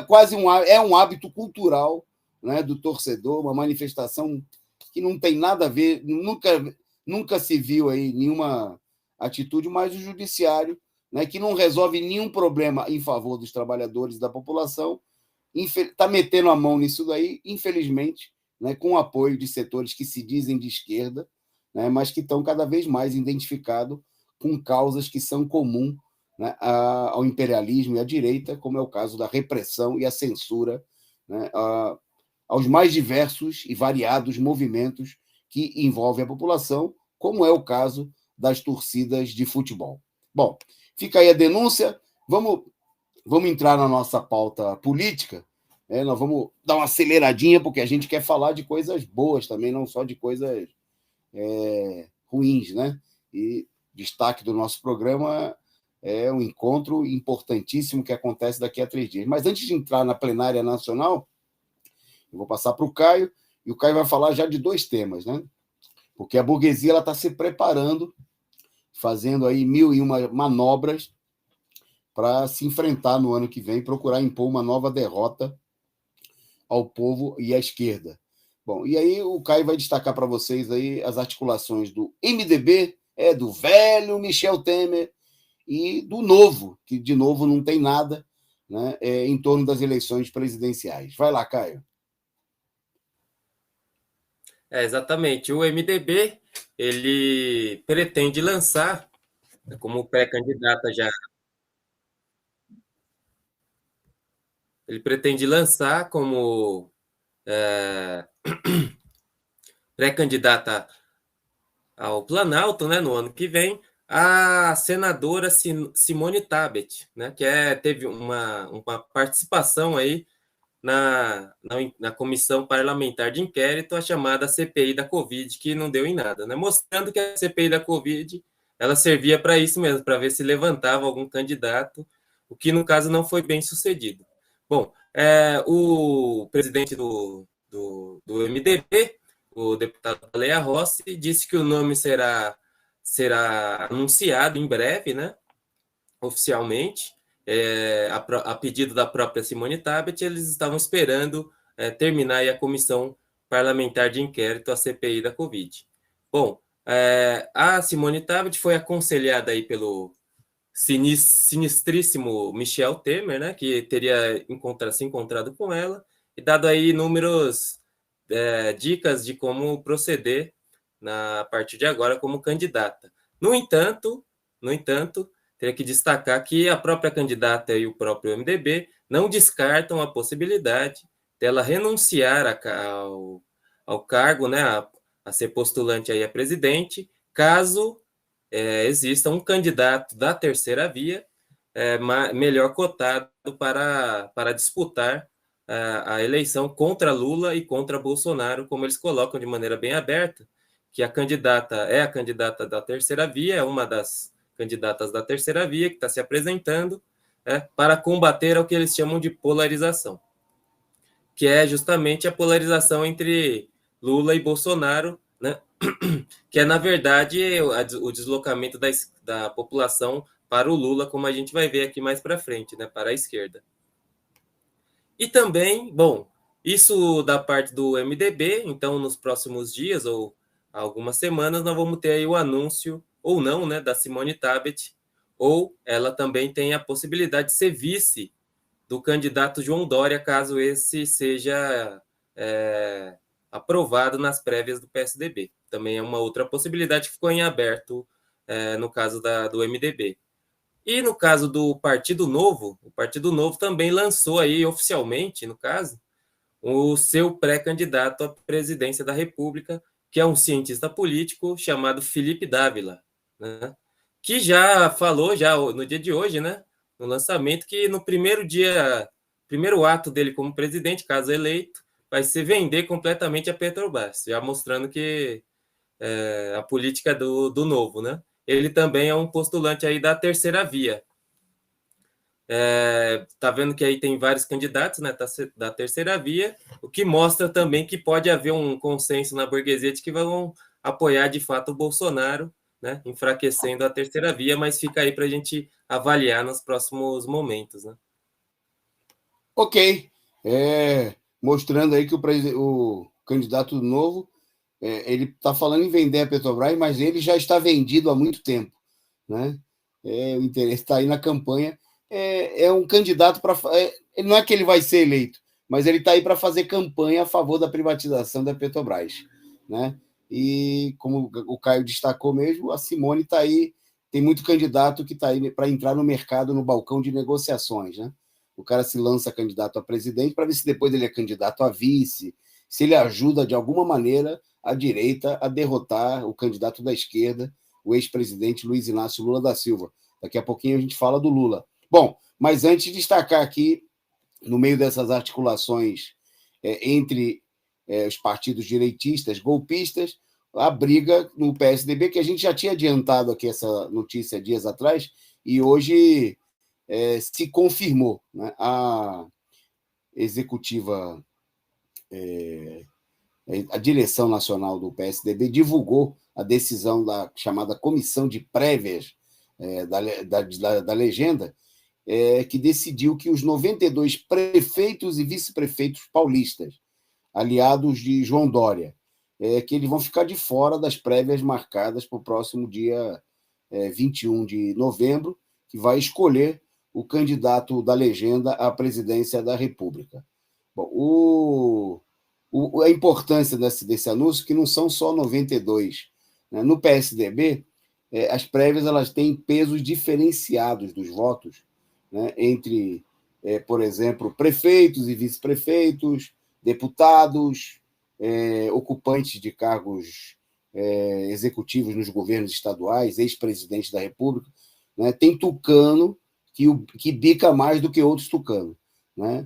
Quase um hábito cultural, né, do torcedor, uma manifestação que não tem nada a ver, nunca se viu aí nenhuma atitude, mas o judiciário, né, que não resolve nenhum problema em favor dos trabalhadores e da população, está metendo a mão nisso daí, infelizmente, né, com o apoio de setores que se dizem de esquerda, né, mas que estão cada vez mais identificados com causas que são comuns, né, ao imperialismo e à direita, como é o caso da repressão e a censura, né, aos mais diversos e variados movimentos que envolvem a população, como é o caso das torcidas de futebol. Bom, fica aí a denúncia. Vamos entrar na nossa pauta política. Nós vamos dar uma aceleradinha, porque a gente quer falar de coisas boas também, não só de coisas ruins, né? E destaque do nosso programa é um encontro importantíssimo que acontece daqui a 3 dias. Mas antes de entrar na plenária nacional, eu vou passar para o Caio, e o Caio vai falar já de 2 temas, né? Porque a burguesia está se preparando, fazendo aí 1001 manobras para se enfrentar no ano que vem, procurar impor uma nova derrota ao povo e à esquerda. Bom, e aí o Caio vai destacar para vocês aí as articulações do MDB, do velho Michel Temer, e do novo, que de novo não tem nada, né, em torno das eleições presidenciais. Vai lá, Caio. Exatamente. O MDB, ele pretende lançar, como pré-candidata já, ele pretende lançar como pré-candidata ao Planalto, né, no ano que vem, a senadora Simone Tebet, né, que teve uma participação aí na comissão parlamentar de inquérito, a chamada CPI da Covid, que não deu em nada, né, mostrando que a CPI da Covid ela servia para isso mesmo, para ver se levantava algum candidato, o que no caso não foi bem sucedido. Bom, o presidente do MDB, o deputado Leia Rossi, disse que o nome será anunciado em breve, né, oficialmente, a pedido da própria Simone Tebet. Eles estavam esperando terminar aí a comissão parlamentar de inquérito, a CPI da Covid. Bom, a Simone Tebet foi aconselhada aí pelo sinistríssimo Michel Temer, né, que teria se encontrado com ela e dado aí inúmeros dicas de como proceder a partir de agora como candidata. No entanto, teria que destacar que a própria candidata e o próprio MDB não descartam a possibilidade dela renunciar ao cargo, né, a ser postulante aí a presidente, caso exista um candidato da terceira via melhor cotado para disputar a eleição contra Lula e contra Bolsonaro, como eles colocam de maneira bem aberta, que a candidata é a candidata da terceira via, é uma das candidatas da terceira via que está se apresentando para combater o que eles chamam de polarização, que é justamente a polarização entre Lula e Bolsonaro, né? Que é, na verdade, o deslocamento da população para o Lula, como a gente vai ver aqui mais para frente, né? Para a esquerda. E também, bom, isso da parte do MDB, então nos próximos dias ou algumas semanas nós vamos ter aí o anúncio, ou não, né, da Simone Tebet, ou ela também tem a possibilidade de ser vice do candidato João Dória, caso esse seja aprovado nas prévias do PSDB. Também é uma outra possibilidade que ficou em aberto no caso do MDB. E no caso do Partido Novo, o Partido Novo também lançou aí oficialmente, no caso, o seu pré-candidato à presidência da República, que é um cientista político chamado Felipe Dávila, né? Que já falou já no dia de hoje, né, no lançamento, que no primeiro ato dele como presidente, caso eleito, vai ser vender completamente a Petrobras, já mostrando que a política do Novo, né? Ele também é um postulante aí da terceira via. Tá vendo que aí tem vários candidatos, né, da terceira via, o que mostra também que pode haver um consenso na burguesia de que vão apoiar de fato o Bolsonaro, né, enfraquecendo a terceira via, mas fica aí para a gente avaliar nos próximos momentos, né? Ok. Mostrando aí que o candidato Novo ele está falando em vender a Petrobras, mas ele já está vendido há muito tempo, né? O interesse está aí na campanha. É um candidato para. Não é que ele vai ser eleito, mas ele está aí para fazer campanha a favor da privatização da Petrobras, né? E como o Caio destacou mesmo, a Simone está aí. Tem muito candidato que está aí para entrar no mercado, no balcão de negociações, né? O cara se lança candidato a presidente para ver se depois ele é candidato a vice, se ele ajuda de alguma maneira a direita a derrotar o candidato da esquerda, o ex-presidente Luiz Inácio Lula da Silva. Daqui a pouquinho a gente fala do Lula. Bom, mas antes de destacar aqui, no meio dessas articulações entre os partidos direitistas, golpistas, a briga no PSDB, que a gente já tinha adiantado aqui essa notícia dias atrás, e hoje se confirmou. Né? A executiva, a direção nacional do PSDB divulgou a decisão da chamada Comissão de Prévias da Legenda, que decidiu que os 92 prefeitos e vice-prefeitos paulistas, aliados de João Dória, que eles vão ficar de fora das prévias marcadas para o próximo dia 21 de novembro, que vai escolher o candidato da Legenda à presidência da República. Bom, a importância desse anúncio é que não são só 92. Né? No PSDB, as prévias elas têm pesos diferenciados dos votos, né? Entre, por exemplo, prefeitos e vice-prefeitos, deputados, ocupantes de cargos executivos nos governos estaduais, ex-presidente da República. Né? Tem tucano que bica mais do que outros tucanos. Né?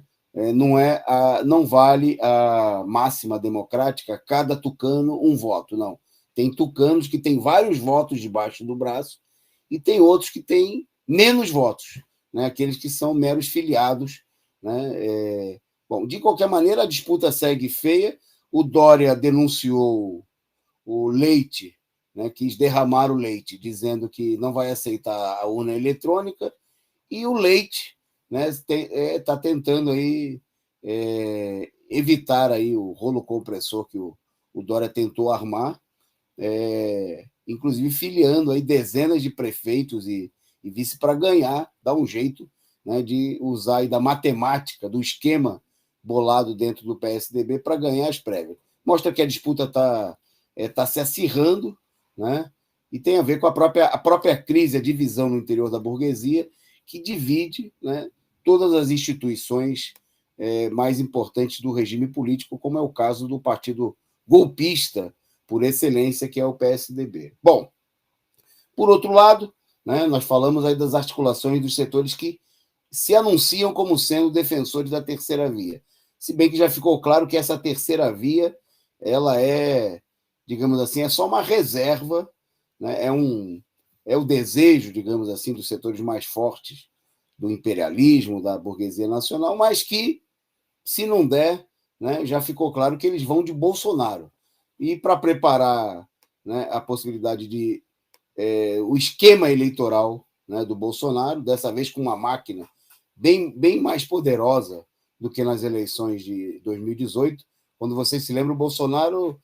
Não vale a máxima democrática, cada tucano um voto, não. Tem tucanos que têm vários votos debaixo do braço e tem outros que têm menos votos, né? Aqueles que são meros filiados. Né? Bom, de qualquer maneira, a disputa segue feia. O Dória denunciou o Leite, né? Quis derramar o leite, dizendo que não vai aceitar a urna eletrônica, e o Leite está tentando aí, evitar aí o rolo compressor que o Dória tentou armar, inclusive filiando aí dezenas de prefeitos e vice para ganhar, dar um jeito, né, de usar aí da matemática, do esquema bolado dentro do PSDB para ganhar as prévias. Mostra que a disputa está se acirrando, né, e tem a ver com a própria crise, a divisão no interior da burguesia, que divide, né, todas as instituições mais importantes do regime político, como é o caso do partido golpista por excelência, que é o PSDB. Bom, por outro lado, né, nós falamos aí das articulações dos setores que se anunciam como sendo defensores da terceira via. Se bem que já ficou claro que essa terceira via, ela digamos assim, é só uma reserva, né, é o desejo, digamos assim, dos setores mais fortes do imperialismo, da burguesia nacional, mas que, se não der, né, já ficou claro que eles vão de Bolsonaro. E para preparar, né, a possibilidade de o esquema eleitoral, né, do Bolsonaro, dessa vez com uma máquina bem mais poderosa do que nas eleições de 2018, quando vocês se lembram, o Bolsonaro,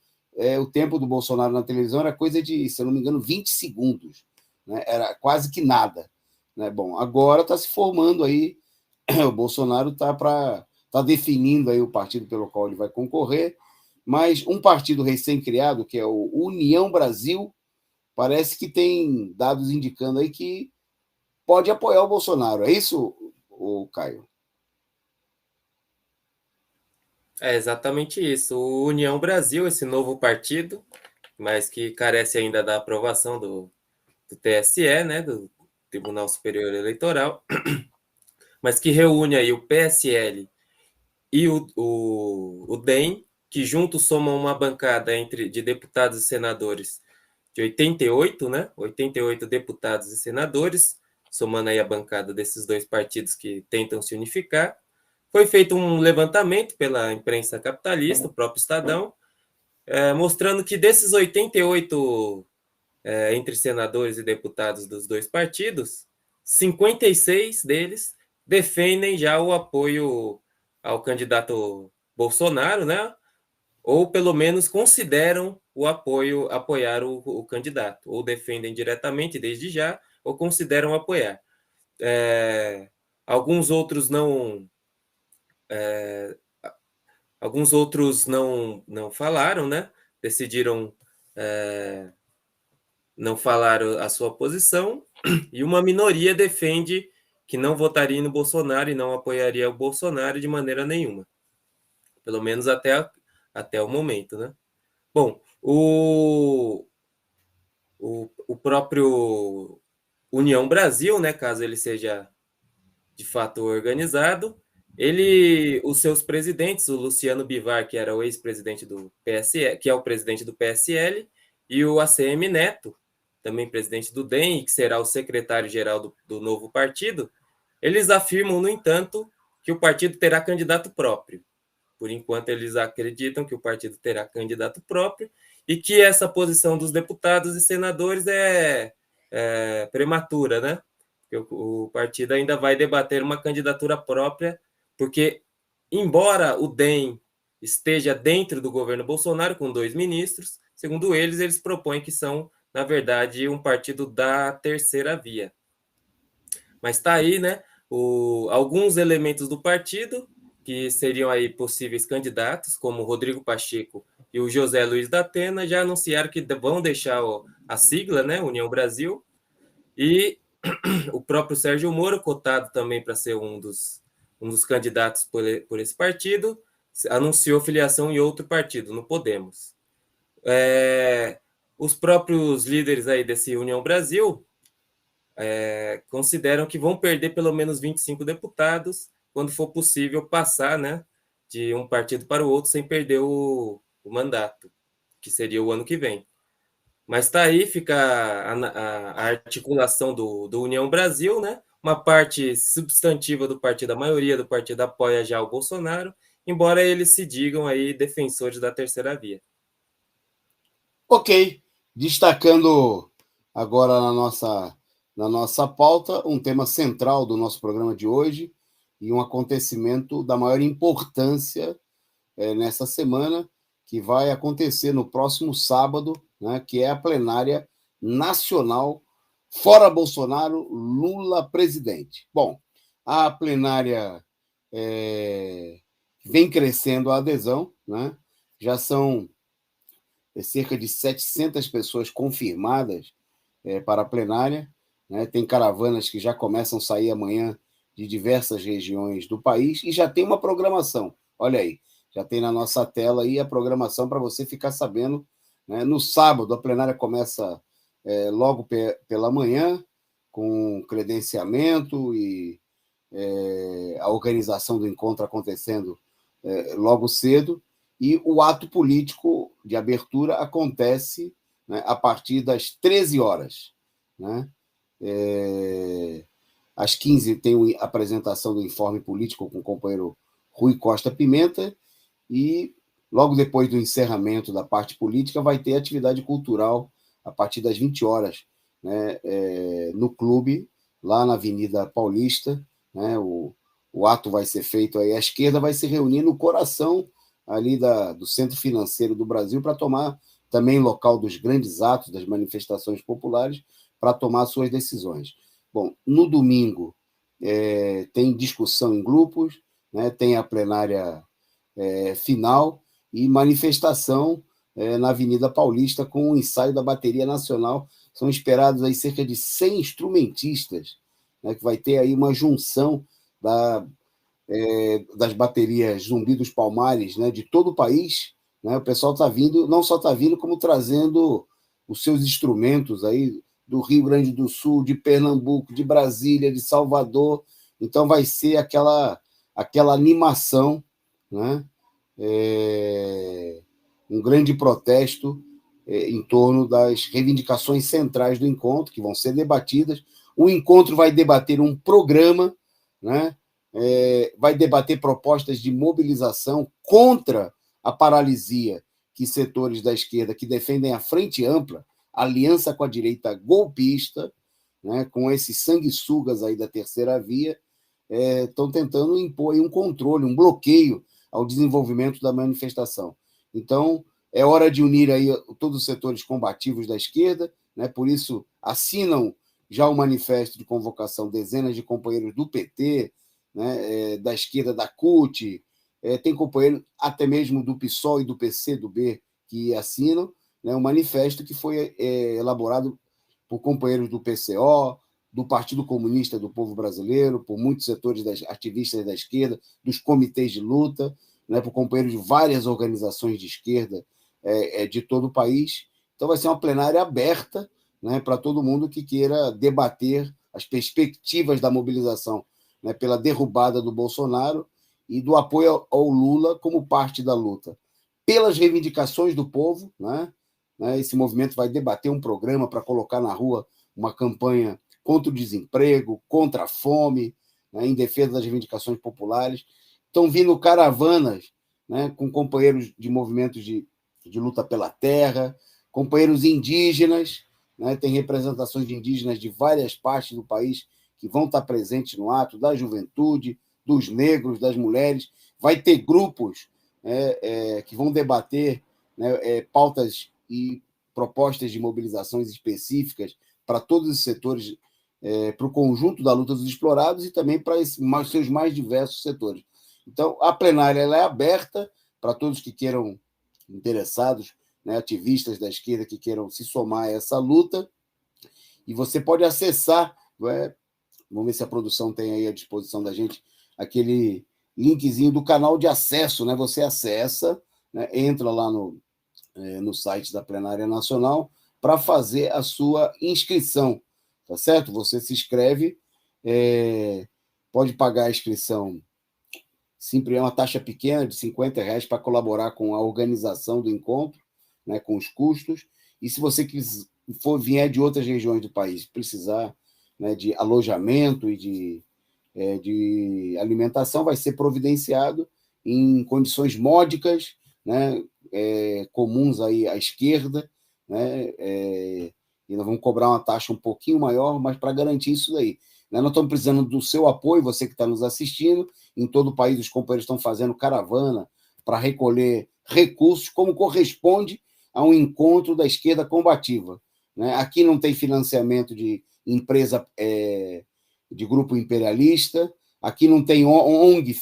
o tempo do Bolsonaro na televisão era coisa de, se eu não me engano, 20 segundos. Né? Era quase que nada. Né? Bom, agora está se formando aí, o Bolsonaro está definindo aí o partido pelo qual ele vai concorrer, mas um partido recém-criado, que é o União Brasil, parece que tem dados indicando aí que pode apoiar o Bolsonaro. É isso, Caio? É exatamente isso. O União Brasil, esse novo partido, mas que carece ainda da aprovação do TSE, né, do Tribunal Superior Eleitoral, mas que reúne aí o PSL e o DEM, que juntos somam uma bancada de deputados e senadores de 88, né? 88 deputados e senadores, somando aí a bancada desses dois partidos que tentam se unificar. Foi feito um levantamento pela imprensa capitalista, o próprio Estadão, mostrando que desses 88 entre senadores e deputados dos dois partidos, 56 deles defendem já o apoio ao candidato Bolsonaro, né? Ou pelo menos consideram apoiar o candidato, ou defendem diretamente desde já, ou consideram apoiar. Alguns outros não falaram, né? Decidiram não falar a sua posição, e uma minoria defende que não votaria no Bolsonaro e não apoiaria o Bolsonaro de maneira nenhuma. Pelo menos até o momento, né? Bom, o próprio União Brasil, né, caso ele seja de fato organizado, os seus presidentes, o Luciano Bivar, que era o ex-presidente do PSL, que é o presidente do PSL, e o ACM Neto, também presidente do DEM, que será o secretário-geral do novo partido, eles afirmam, no entanto, que o partido terá candidato próprio. Por enquanto, eles acreditam que o partido terá candidato próprio e que essa posição dos deputados e senadores é prematura, né? O partido ainda vai debater uma candidatura própria, porque, embora o DEM esteja dentro do governo Bolsonaro, com 2 ministros, segundo eles propõem que são, na verdade, um partido da terceira via. Mas está aí, né? Alguns elementos do partido, que seriam aí possíveis candidatos, como o Rodrigo Pacheco e o José Luiz da Atena, já anunciaram que vão deixar a sigla, né? União Brasil, e o próprio Sérgio Moro, cotado também para ser um dos candidatos por esse partido, anunciou filiação em outro partido, no Podemos. Os próprios líderes aí desse União Brasil consideram que vão perder pelo menos 25 deputados quando for possível passar, né, de um partido para o outro sem perder o mandato, que seria o ano que vem. Mas está aí, fica a articulação do União Brasil, né? Uma parte substantiva do partido, a maioria do partido apoia já o Bolsonaro, embora eles se digam aí defensores da terceira via. Ok, destacando agora na nossa pauta um tema central do nosso programa de hoje e um acontecimento da maior importância nessa semana, que vai acontecer no próximo sábado, né, que é a plenária nacional Fora Bolsonaro, Lula presidente. Bom, a plenária vem crescendo a adesão, né? Já são cerca de 700 pessoas confirmadas para a plenária, né? Tem caravanas que já começam a sair amanhã de diversas regiões do país e já tem uma programação. Olha aí, já tem na nossa tela aí a programação para você ficar sabendo, né? No sábado, a plenária começa logo pela manhã, com credenciamento e a organização do encontro acontecendo logo cedo, e o ato político de abertura acontece, né, a partir das 13 horas. Né? Às 15 tem a apresentação do informe político com o companheiro Rui Costa Pimenta, e logo depois do encerramento da parte política vai ter atividade cultural a partir das 20 horas, né, no clube, lá na Avenida Paulista. Né, o ato vai ser feito aí, a esquerda vai se reunir no coração ali do Centro Financeiro do Brasil para tomar também local dos grandes atos, das manifestações populares, para tomar suas decisões. Bom, no domingo tem discussão em grupos, né, tem a plenária final e manifestação na Avenida Paulista com o ensaio da Bateria Nacional. São esperados aí cerca de 100 instrumentistas, né, que vai ter aí uma junção das baterias Zumbi dos Palmares, né, de todo o país. Né, o pessoal está vindo, não só está vindo, como trazendo os seus instrumentos aí do Rio Grande do Sul, de Pernambuco, de Brasília, de Salvador. Então vai ser aquela animação, né, um grande protesto em torno das reivindicações centrais do encontro, que vão ser debatidas. O encontro vai debater um programa, né, vai debater propostas de mobilização contra a paralisia que setores da esquerda que defendem a frente ampla, aliança com a direita golpista, né, com esses sanguessugas aí da terceira via, estão tentando impor aí um controle, um bloqueio ao desenvolvimento da manifestação. Então, é hora de unir aí todos os setores combativos da esquerda, né, por isso assinam já o manifesto de convocação dezenas de companheiros do PT, né, da esquerda da CUT, tem companheiros até mesmo do PSOL e do PCdoB que assinam, né, um manifesto que foi elaborado por companheiros do PCO, do Partido Comunista do Povo Brasileiro, por muitos setores das ativistas da esquerda, dos comitês de luta, né, por companheiros de várias organizações de esquerda de todo o país. Então vai ser uma plenária aberta, né, para todo mundo que queira debater as perspectivas da mobilização, né, pela derrubada do Bolsonaro e do apoio ao Lula como parte da luta. Pelas reivindicações do povo, né, esse movimento vai debater um programa para colocar na rua uma campanha contra o desemprego, contra a fome, né, em defesa das reivindicações populares. Estão vindo caravanas, né, com companheiros de movimentos de luta pela terra, companheiros indígenas, né, tem representações de indígenas de várias partes do país que vão estar presentes no ato, da juventude, dos negros, das mulheres. Vai ter grupos que vão debater, né, pautas e propostas de mobilizações específicas para todos os setores, para o conjunto da luta dos explorados e também para os seus mais diversos setores. Então, a plenária ela é aberta para todos que queiram, interessados, né, ativistas da esquerda que queiram se somar a essa luta, e você pode acessar, vamos ver se a produção tem aí à disposição da gente, aquele linkzinho do canal de acesso, né? Você acessa, né, entra lá no site da Plenária Nacional para fazer a sua inscrição, tá certo? Você se inscreve, pode pagar a inscrição, sempre é uma taxa pequena de R$ 50 para colaborar com a organização do encontro, né, com os custos, e se você vier de outras regiões do país, precisar, né, de alojamento e de alimentação, vai ser providenciado em condições módicas, né, comuns aí à esquerda, né, e nós vamos cobrar uma taxa um pouquinho maior, mas para garantir isso daí. Nós estamos precisando do seu apoio, você que está nos assistindo. Em todo o país, os companheiros estão fazendo caravana para recolher recursos, como corresponde a um encontro da esquerda combativa, né? Aqui não tem financiamento de empresa, de grupo imperialista, aqui não tem ONG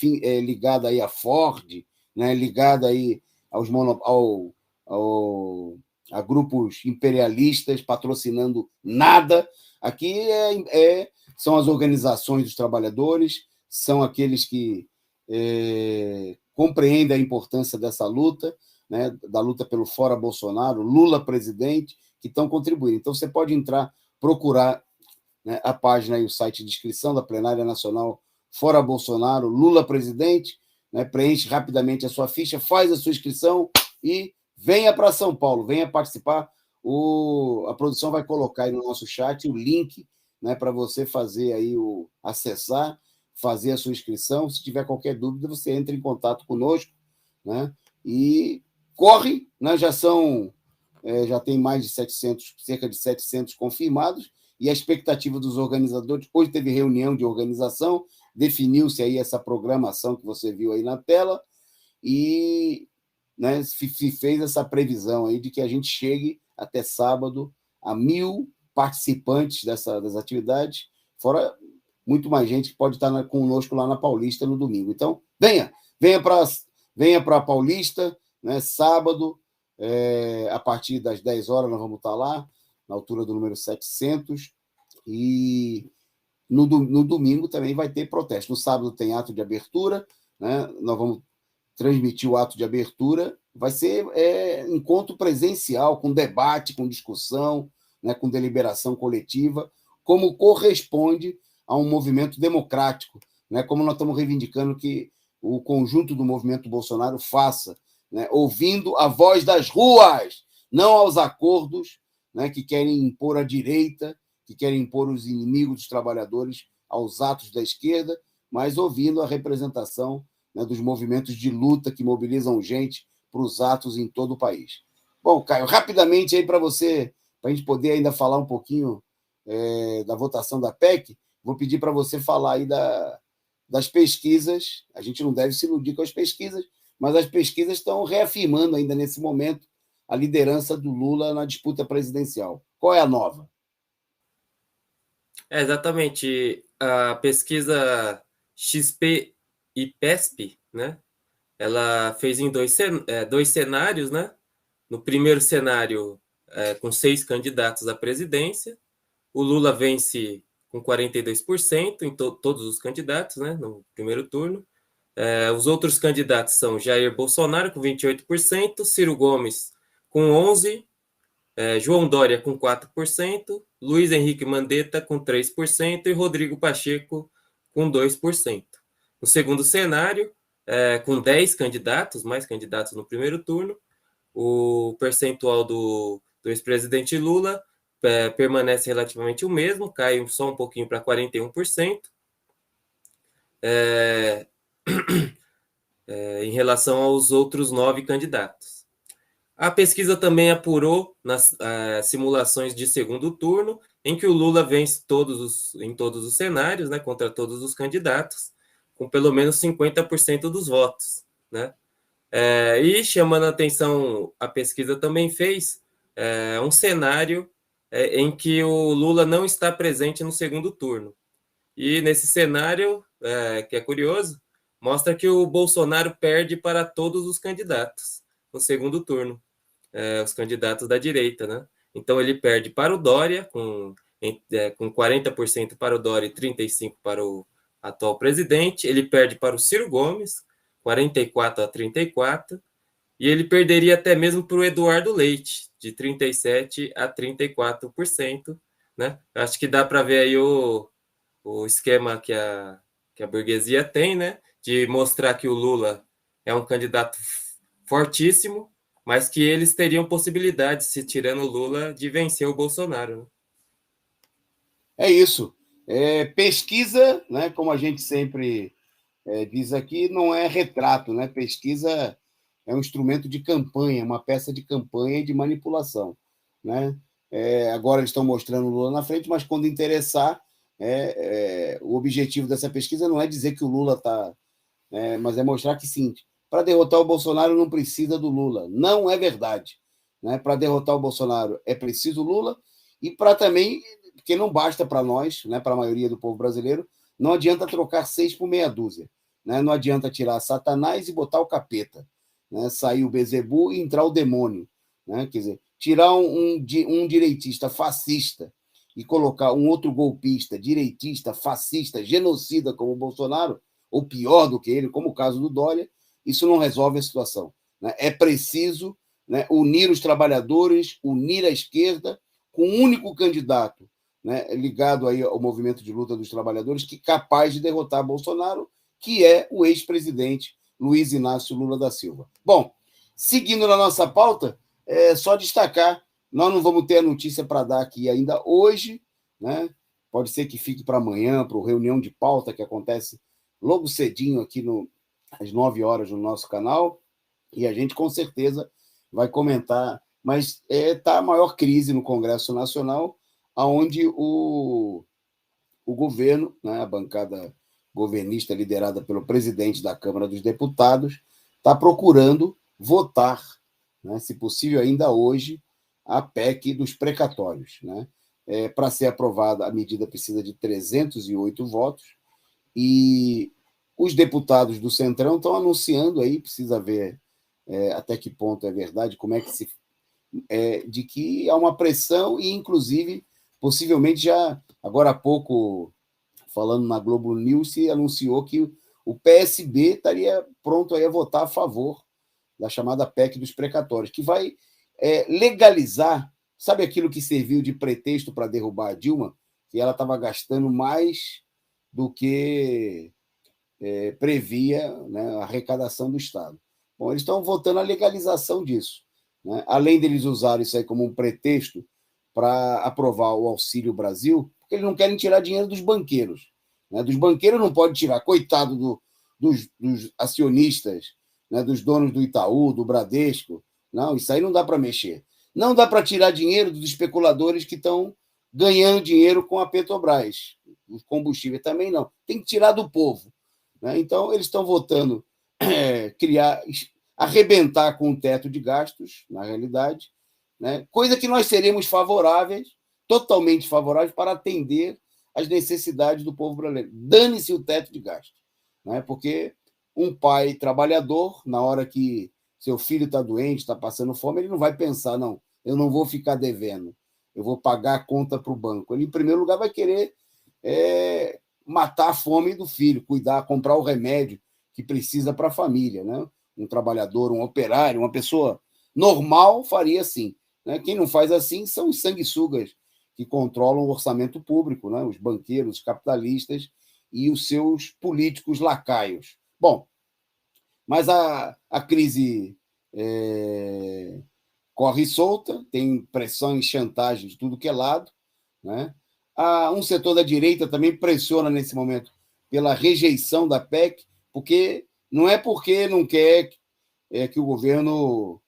ligada aí à Ford, né? Ligada aí a grupos imperialistas patrocinando nada. Aqui são as organizações dos trabalhadores, são aqueles que compreendem a importância dessa luta, né, da luta pelo Fora Bolsonaro, Lula presidente, que estão contribuindo. Então, você pode entrar, procurar, né, a página e o site de inscrição da Plenária Nacional Fora Bolsonaro, Lula presidente, né, preenche rapidamente a sua ficha, faz a sua inscrição e venha para São Paulo, venha participar. A produção vai colocar aí no nosso chat o link, né, para você fazer aí acessar, fazer a sua inscrição. Se tiver qualquer dúvida, você entra em contato conosco, né, e corre, né, já tem mais de 700, cerca de 700 confirmados, e a expectativa dos organizadores, hoje teve reunião de organização, definiu-se aí essa programação que você viu aí na tela, e, né, se fez essa previsão aí de que a gente chegue até sábado a 1.000 participantes das atividades, fora muito mais gente que pode estar conosco lá na Paulista no domingo. Então, venha para a Paulista, né, sábado, a partir das 10 horas nós vamos estar lá, na altura do número 700, e no domingo também vai ter protesto. No sábado tem ato de abertura, né, nós vamos transmitir o ato de abertura, vai ser encontro presencial, com debate, com discussão, né, com deliberação coletiva, como corresponde a um movimento democrático, né, como nós estamos reivindicando que o conjunto do movimento Bolsonaro faça, né, ouvindo a voz das ruas, não aos acordos, né, que querem impor a direita, que querem impor os inimigos dos trabalhadores aos atos da esquerda, mas ouvindo a representação, né, dos movimentos de luta que mobilizam gente para os atos em todo o país. Bom, Caio, rapidamente aí para a gente poder ainda falar um pouquinho da votação da PEC, vou pedir para você falar aí das pesquisas. A gente não deve se iludir com as pesquisas, mas as pesquisas estão reafirmando ainda nesse momento a liderança do Lula na disputa presidencial. Qual é a nova? Exatamente. A pesquisa XP e PESP, né? Ela fez em dois cenários, né? No primeiro cenário, com 6 candidatos à presidência, o Lula vence com 42% em todos os candidatos, né? No primeiro turno. Os outros candidatos são Jair Bolsonaro, com 28%, Ciro Gomes, com 11%, João Dória com 4%, Luiz Henrique Mandetta com 3% e Rodrigo Pacheco com 2%. No segundo cenário, com 10 candidatos, mais candidatos no primeiro turno, o percentual do ex-presidente Lula permanece relativamente o mesmo, cai só um pouquinho para 41%. Em relação aos outros 9 candidatos. A pesquisa também apurou nas simulações de segundo turno, em que o Lula vence em todos os cenários, né, contra todos os candidatos, com pelo menos 50% dos votos. Né? E chamando a atenção, a pesquisa também fez um cenário em que o Lula não está presente no segundo turno. E nesse cenário, que é curioso, mostra que o Bolsonaro perde para todos os candidatos no segundo turno, os candidatos da direita, né? Então ele perde para o Dória, com 40% para o Dória e 35% para o atual presidente. Ele perde para o Ciro Gomes, 44-34%, e ele perderia até mesmo para o Eduardo Leite, de 37-34%. Né? Acho que dá para ver aí o esquema que a burguesia tem, né, de mostrar que o Lula é um candidato fortíssimo, mas que eles teriam possibilidade, se tirando o Lula, de vencer o Bolsonaro. Né? É isso. Pesquisa, né, como a gente sempre diz aqui, não é retrato, né? Pesquisa é um instrumento de campanha, uma peça de campanha e de manipulação. Né? Agora eles estão mostrando o Lula na frente, mas quando interessar, o objetivo dessa pesquisa não é dizer que o Lula está, mas é mostrar que sim, para derrotar o Bolsonaro não precisa do Lula. Não é verdade. Né? Para derrotar o Bolsonaro é preciso Lula e para também, porque não basta para nós, né, para a maioria do povo brasileiro, não adianta trocar 6 por meia dúzia. Né? Não adianta tirar Satanás e botar o capeta. Né? Sair o Bezebu e entrar o demônio. Né? Quer dizer, tirar um direitista fascista e colocar um outro golpista, direitista, fascista, genocida como o Bolsonaro, ou pior do que ele, como o caso do Dória, isso não resolve a situação. Né? É preciso, né, unir os trabalhadores, unir a esquerda com um único candidato, né, ligado aí ao movimento de luta dos trabalhadores, que é capaz de derrotar Bolsonaro, que é o ex-presidente Luiz Inácio Lula da Silva. Bom, seguindo na nossa pauta, só destacar, nós não vamos ter a notícia para dar aqui ainda hoje, né? Pode ser que fique para amanhã, para a reunião de pauta que acontece logo cedinho aqui às 9 horas no nosso canal, e a gente com certeza vai comentar, mas está a maior crise no Congresso Nacional, onde o governo, né, a bancada governista liderada pelo presidente da Câmara dos Deputados, está procurando votar, né, se possível ainda hoje, a PEC dos precatórios. Né? Para ser aprovada, a medida precisa de 308 votos, e os deputados do Centrão estão anunciando aí, precisa ver até que ponto é verdade, como é que de que há uma pressão e, inclusive, possivelmente já, agora há pouco, falando na Globo News, se anunciou que o PSB estaria pronto aí a votar a favor da chamada PEC dos precatórios, que vai legalizar, sabe aquilo que serviu de pretexto para derrubar a Dilma, que ela estava gastando mais do que previa, né, a arrecadação do Estado. Bom, eles estão votando a legalização disso. Né? Além deles usarem isso aí como um pretexto para aprovar o Auxílio Brasil, porque eles não querem tirar dinheiro dos banqueiros. Né? Dos banqueiros não pode tirar, coitado dos acionistas, né? Dos donos do Itaú, do Bradesco. Não, isso aí não dá para mexer. Não dá para tirar dinheiro dos especuladores que estão ganhando dinheiro com a Petrobras. Os combustíveis também não. Tem que tirar do povo. Né? Então, eles estão votando arrebentar com o teto de gastos, na realidade, né? Coisa que nós seremos favoráveis, totalmente favoráveis, para atender às necessidades do povo brasileiro. Dane-se o teto de gastos. Né? Porque um pai trabalhador, na hora que seu filho está doente, está passando fome, ele não vai pensar, não, eu não vou ficar devendo, eu vou pagar a conta para o banco. Ele, em primeiro lugar, vai querer matar a fome do filho, cuidar, comprar o remédio que precisa para a família. Né? Um trabalhador, um operário, uma pessoa normal faria assim. né? Quem não faz assim são os sanguessugas que controlam o orçamento público, né? Os banqueiros, os capitalistas e os seus políticos lacaios. Bom, mas a crise corre solta, tem pressão e chantagem de tudo que é lado, né? Um setor da direita também pressiona nesse momento pela rejeição da PEC, porque não quer que o governo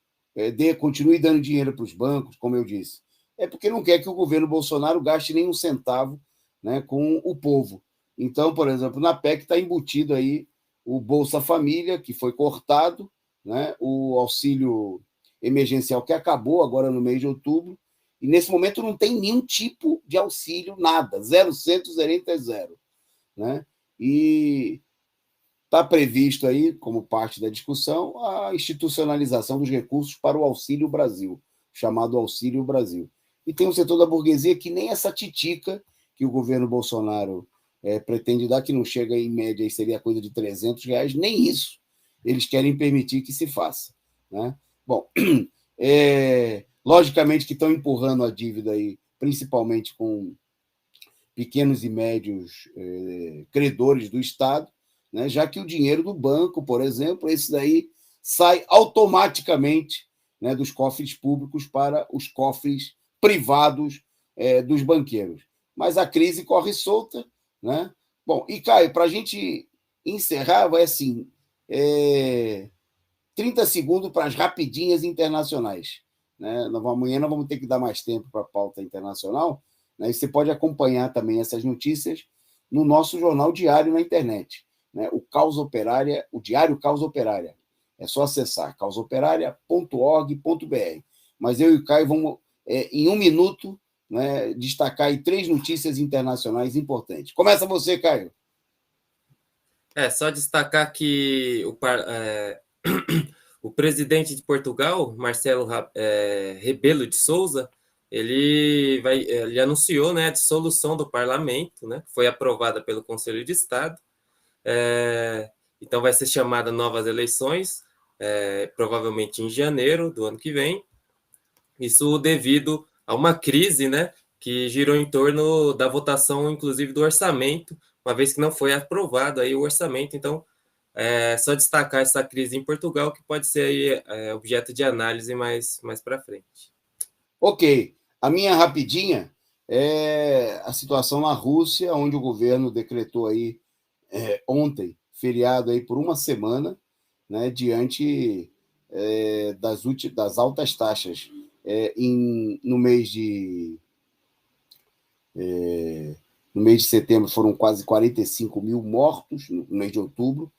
continue dando dinheiro para os bancos, como eu disse, é porque não quer que o governo Bolsonaro gaste nenhum centavo, né, com o povo. Então, por exemplo, na PEC está embutido aí o Bolsa Família, que foi cortado, né, o auxílio emergencial que acabou agora no mês de outubro, e nesse momento não tem nenhum tipo de auxílio, nada, 0%, 0, né? E está previsto aí, como parte da discussão, a institucionalização dos recursos para o Auxílio Brasil, chamado Auxílio Brasil. E tem um setor da burguesia que nem essa titica que o governo Bolsonaro pretende dar, que não chega em média, seria coisa de R$300, nem isso eles querem permitir que se faça, né? Bom, logicamente que estão empurrando a dívida aí, principalmente com pequenos e médios credores do Estado, né? Já que o dinheiro do banco, por exemplo, esse daí sai automaticamente, né, dos cofres públicos para os cofres privados dos banqueiros. Mas a crise corre solta, né? Bom, e Caio, para a gente encerrar, vai assim, 30 segundos para as rapidinhas internacionais, né? Amanhã nós vamos ter que dar mais tempo para a pauta internacional, né? E você pode acompanhar também essas notícias no nosso jornal diário na internet, né? O Causa Operária, o Diário Causa Operária. É só acessar causaoperaria.org.br. Mas eu e o Caio vamos, em um minuto, né, destacar aí 3 notícias internacionais importantes. Começa você, Caio. Só destacar que o presidente de Portugal, Marcelo Rebelo de Sousa, ele anunciou, né, a dissolução do parlamento, né, que foi aprovada pelo Conselho de Estado. Então vai ser chamada novas eleições, provavelmente em janeiro do ano que vem. Isso devido a uma crise, né, que girou em torno da votação, inclusive, do orçamento, uma vez que não foi aprovado aí o orçamento. Então, só destacar essa crise em Portugal, que pode ser aí, objeto de análise mais para frente. Ok. A minha rapidinha é a situação na Rússia, onde o governo decretou aí ontem feriado aí por uma semana, né, diante das altas taxas. No mês de setembro foram quase 45 mil mortos, no mês de outubro,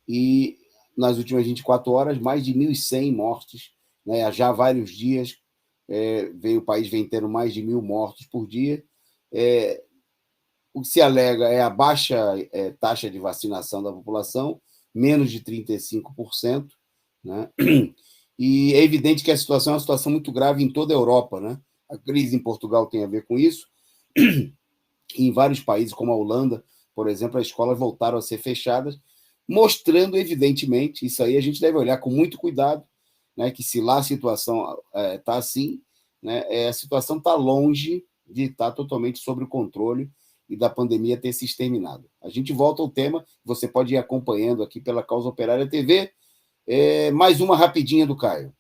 e nas últimas 24 horas, mais de 1.100 mortes, né? Já há vários dias, o país vem tendo mais de 1.000 mortos por dia. O que se alega é a baixa taxa de vacinação da população, menos de 35%, né? E é evidente que a situação é uma situação muito grave em toda a Europa, né? A crise em Portugal tem a ver com isso. Em vários países, como a Holanda, por exemplo, as escolas voltaram a ser fechadas, mostrando, evidentemente, isso aí a gente deve olhar com muito cuidado, né? Que se lá a situação está assim, né? A situação está longe de estar totalmente sob o controle e da pandemia ter se exterminado. A gente volta ao tema, você pode ir acompanhando aqui pela Causa Operária TV. Mais uma rapidinha do Caio.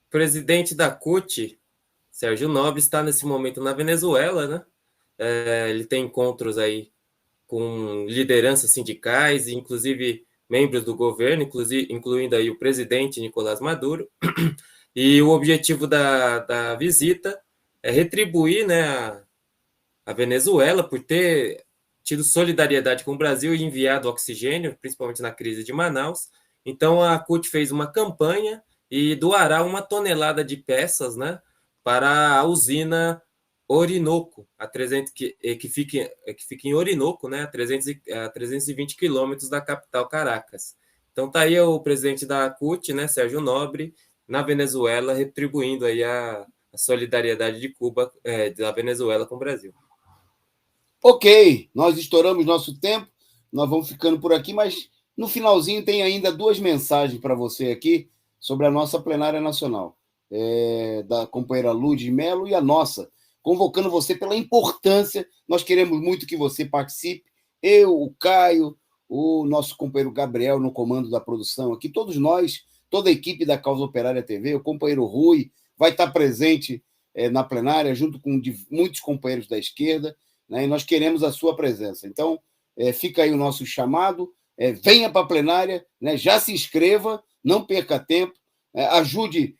O presidente da CUT, Sérgio Nobre, está nesse momento na Venezuela, né? Ele tem encontros aí com lideranças sindicais, inclusive membros do governo, incluindo aí o presidente Nicolás Maduro. E o objetivo da visita é retribuir, né, a Venezuela por ter tido solidariedade com o Brasil e enviado oxigênio, principalmente na crise de Manaus. Então, a CUT fez uma campanha e doará 1 tonelada de peças, né, para a usina Orinoco, que fica em Orinoco, né, a 320 quilômetros da capital Caracas. Então, está aí o presidente da CUT, né, Sérgio Nobre, na Venezuela, retribuindo aí a solidariedade de Cuba, da Venezuela com o Brasil. Ok, nós estouramos nosso tempo, nós vamos ficando por aqui, mas no finalzinho tem ainda 2 mensagens para você aqui sobre a nossa plenária nacional. da companheira Lourdes Melo e a nossa, convocando você pela importância. Nós queremos muito que você participe, eu, o Caio, o nosso companheiro Gabriel no comando da produção aqui, todos nós, toda a equipe da Causa Operária TV, o companheiro Rui vai estar presente na plenária, junto com muitos companheiros da esquerda, né, e nós queremos a sua presença. Então, fica aí o nosso chamado, venha para a plenária, né, já se inscreva, não perca tempo, ajude,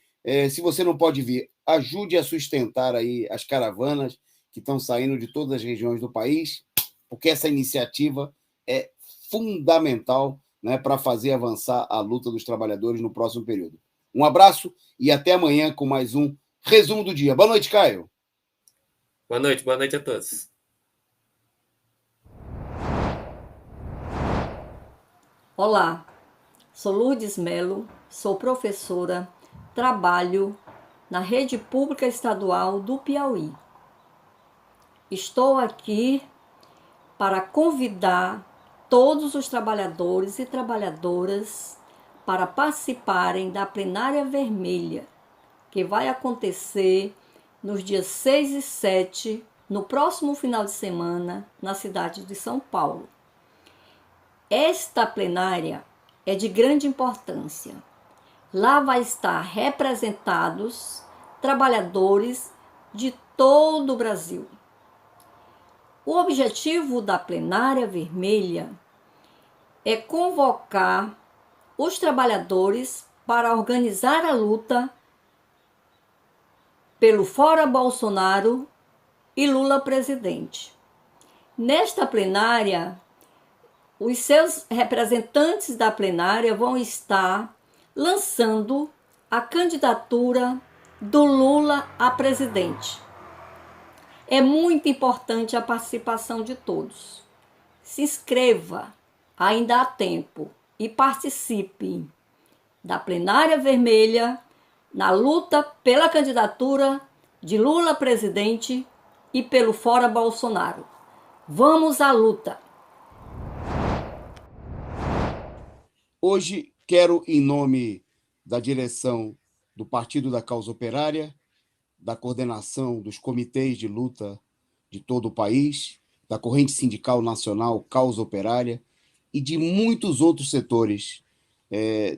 se você não pode vir, ajude a sustentar aí as caravanas que estão saindo de todas as regiões do país, porque essa iniciativa é fundamental, né, para fazer avançar a luta dos trabalhadores no próximo período. Um abraço e até amanhã com mais um resumo do dia. Boa noite, Caio. Boa noite a todos. Olá, sou Lourdes Melo, sou professora, trabalho na Rede Pública Estadual do Piauí. Estou aqui para convidar todos os trabalhadores e trabalhadoras para participarem da Plenária Vermelha, que vai acontecer nos dias 6 e 7, no próximo final de semana, na cidade de São Paulo. Esta plenária é de grande importância. Lá vai estar representados trabalhadores de todo o Brasil. O objetivo da Plenária Vermelha é convocar os trabalhadores para organizar a luta pelo Fora Bolsonaro e Lula presidente. Nesta plenária, os seus representantes da plenária vão estar lançando a candidatura do Lula a presidente. É muito importante a participação de todos. Se inscreva, ainda há tempo, e participe da Plenária Vermelha na luta pela candidatura de Lula presidente e pelo Fora Bolsonaro. Vamos à luta! Hoje quero, em nome da direção do Partido da Causa Operária, da coordenação dos comitês de luta de todo o país, da Corrente Sindical Nacional Causa Operária e de muitos outros setores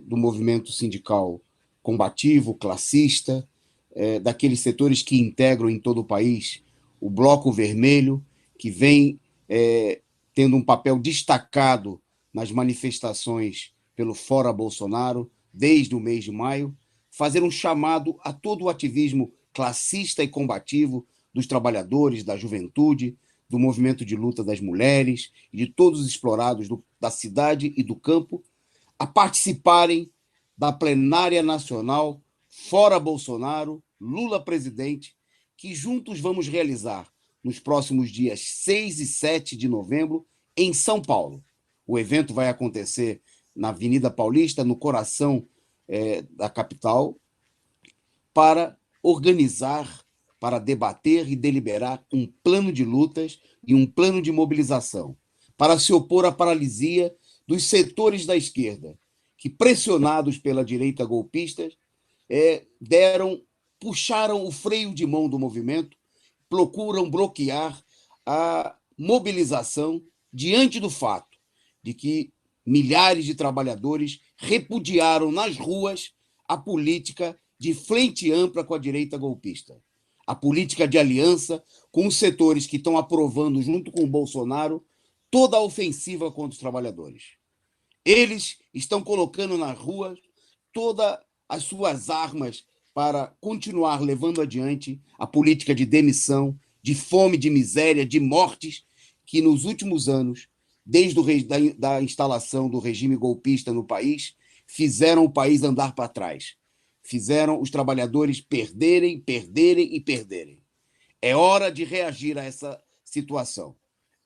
do movimento sindical combativo, classista, daqueles setores que integram em todo o país o Bloco Vermelho, que vem tendo um papel destacado nas manifestações pelo Fora Bolsonaro, desde o mês de maio, fazer um chamado a todo o ativismo classista e combativo dos trabalhadores, da juventude, do movimento de luta das mulheres e de todos os explorados da cidade e do campo, a participarem da plenária nacional Fora Bolsonaro, Lula presidente, que juntos vamos realizar nos próximos dias 6 e 7 de novembro em São Paulo. O evento vai acontecer na Avenida Paulista, no coração da capital, para organizar, para debater e deliberar um plano de lutas e um plano de mobilização, para se opor à paralisia dos setores da esquerda, que, pressionados pela direita golpista, puxaram o freio de mão do movimento, procuram bloquear a mobilização diante do fato de que milhares de trabalhadores repudiaram nas ruas a política de frente ampla com a direita golpista, a política de aliança com os setores que estão aprovando, junto com o Bolsonaro, toda a ofensiva contra os trabalhadores. Eles estão colocando nas ruas todas as suas armas para continuar levando adiante a política de demissão, de fome, de miséria, de mortes, que nos últimos anos, desde da instalação do regime golpista no país, fizeram o país andar para trás. Fizeram os trabalhadores perderem. É hora de reagir a essa situação.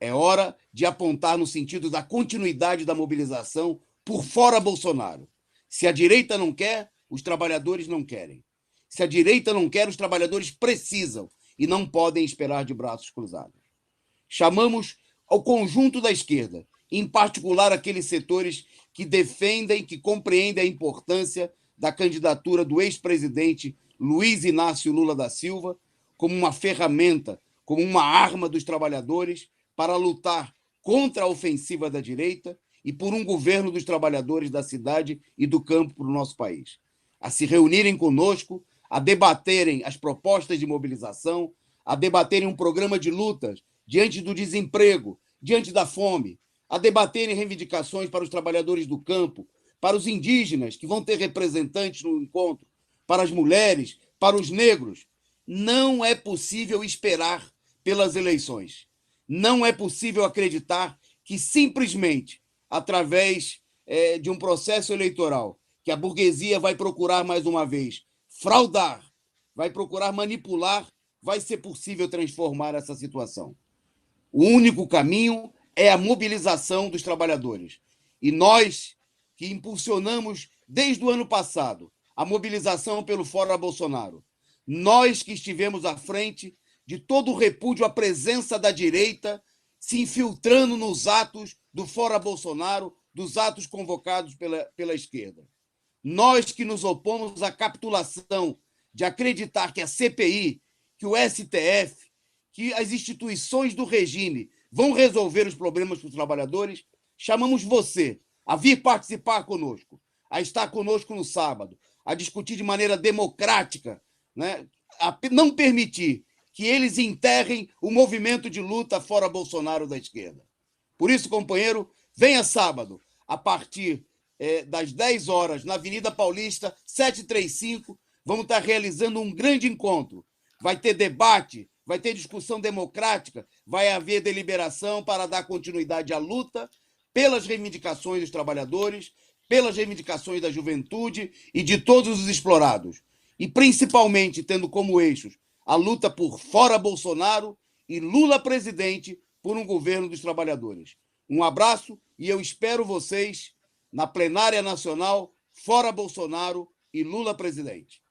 É hora de apontar no sentido da continuidade da mobilização por fora Bolsonaro. Se a direita não quer, os trabalhadores não querem. Se a direita não quer, os trabalhadores precisam e não podem esperar de braços cruzados. Chamamos ao conjunto da esquerda, em particular aqueles setores que defendem, que compreendem a importância da candidatura do ex-presidente Luiz Inácio Lula da Silva como uma ferramenta, como uma arma dos trabalhadores para lutar contra a ofensiva da direita e por um governo dos trabalhadores da cidade e do campo para o nosso país. A se reunirem conosco, a debaterem as propostas de mobilização, a debaterem um programa de lutas diante do desemprego, diante da fome, a debaterem reivindicações para os trabalhadores do campo, para os indígenas, que vão ter representantes no encontro, para as mulheres, para os negros. Não é possível esperar pelas eleições. Não é possível acreditar que simplesmente, através de um processo eleitoral, que a burguesia vai procurar mais uma vez fraudar, vai procurar manipular, vai ser possível transformar essa situação. O único caminho é a mobilização dos trabalhadores. E nós, que impulsionamos desde o ano passado a mobilização pelo Fora Bolsonaro, nós que estivemos à frente de todo o repúdio à presença da direita se infiltrando nos atos do Fora Bolsonaro, dos atos convocados pela esquerda. Nós que nos opomos à capitulação de acreditar que a CPI, que o STF, que as instituições do regime vão resolver os problemas dos trabalhadores, chamamos você a vir participar conosco, a estar conosco no sábado, a discutir de maneira democrática, né? A não permitir que eles enterrem o movimento de luta fora Bolsonaro da esquerda. Por isso, companheiro, venha sábado, a partir das 10 horas, na Avenida Paulista, 735, vamos estar realizando um grande encontro. Vai ter debate, vai ter discussão democrática, vai haver deliberação para dar continuidade à luta pelas reivindicações dos trabalhadores, pelas reivindicações da juventude e de todos os explorados. E, principalmente, tendo como eixos a luta por Fora Bolsonaro e Lula presidente por um governo dos trabalhadores. Um abraço e eu espero vocês na plenária nacional Fora Bolsonaro e Lula presidente.